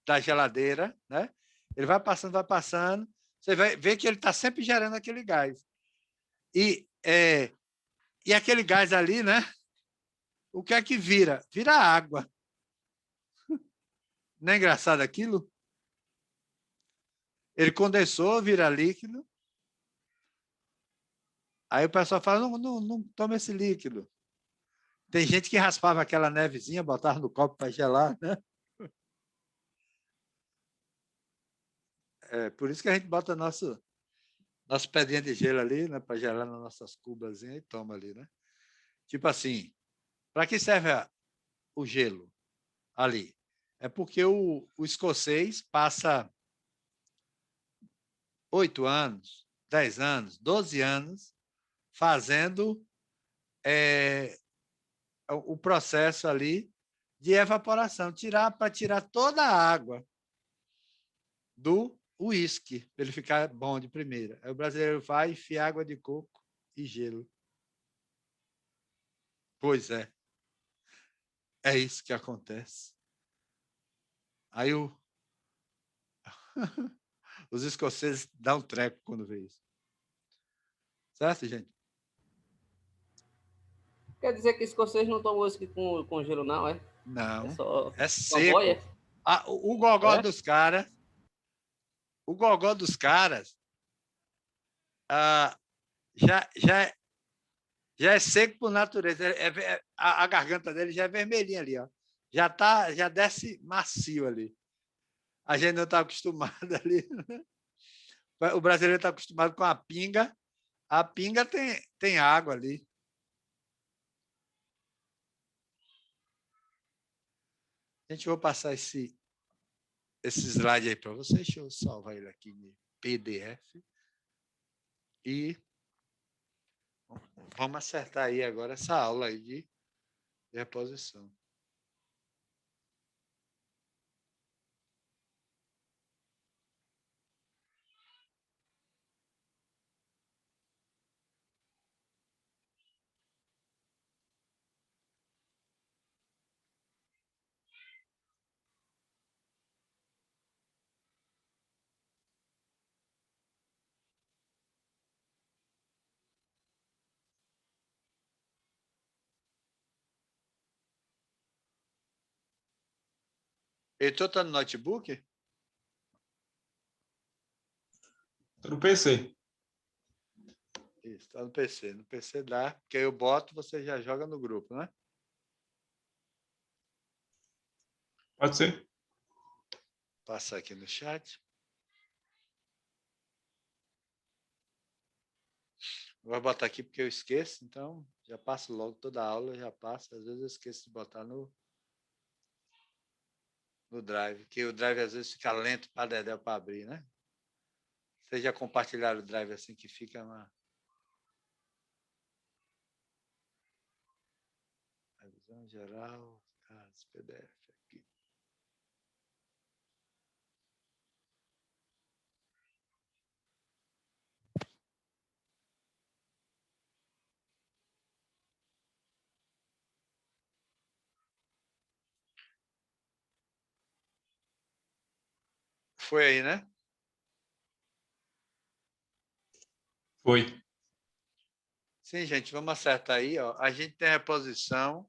da geladeira, né? Ele vai passando, você vai ver que ele está sempre gerando aquele gás. E aquele gás ali, né? O que é que vira? Vira água. Não é engraçado aquilo? Ele condensou, vira líquido. Aí o pessoal fala, não toma esse líquido. Tem gente que raspava aquela nevezinha, botava no copo para gelar, né? Por isso que a gente bota nosso pedrinha de gelo ali, né, para gelar nas nossas cubazinhas e toma ali, né? Tipo assim, para que serve o gelo ali? É porque o escocês passa 8 anos, 10 anos, 12 anos fazendo o processo ali de evaporação, para tirar toda a água do uísque, para ele ficar bom de primeira. Aí o brasileiro vai e enfia água de coco e gelo. Pois é isso que acontece. Aí os escoceses dão um treco quando vê isso. Certo, gente? Quer dizer que escocês não tomam uísque com gelo, não, é? Não, É só é uma boia? seco. O gogó dos caras, já é seco por natureza. A garganta dele já é vermelhinha ali, ó. Já desce macio ali. A gente não está acostumado ali. O brasileiro está acostumado com a pinga. A pinga tem água ali. Gente, vou passar esse slide aí para vocês. Deixa eu salvar ele aqui em PDF. E vamos acertar aí agora essa aula aí de reposição. Heitor está no notebook? Tô no PC. Isso, está no PC. No PC dá, porque aí eu boto, você já joga no grupo, né? Pode ser? Passar aqui no chat. Vou botar aqui porque eu esqueço, então já passo logo toda a aula, já passo. Às vezes eu esqueço de botar no Drive, que o Drive às vezes fica lento para dedéu para abrir, né? Vocês já compartilharam o Drive assim que fica uma revisão geral, PDF aqui. foi aí, né? Foi. Sim, gente, vamos acertar aí. Ó. A gente tem reposição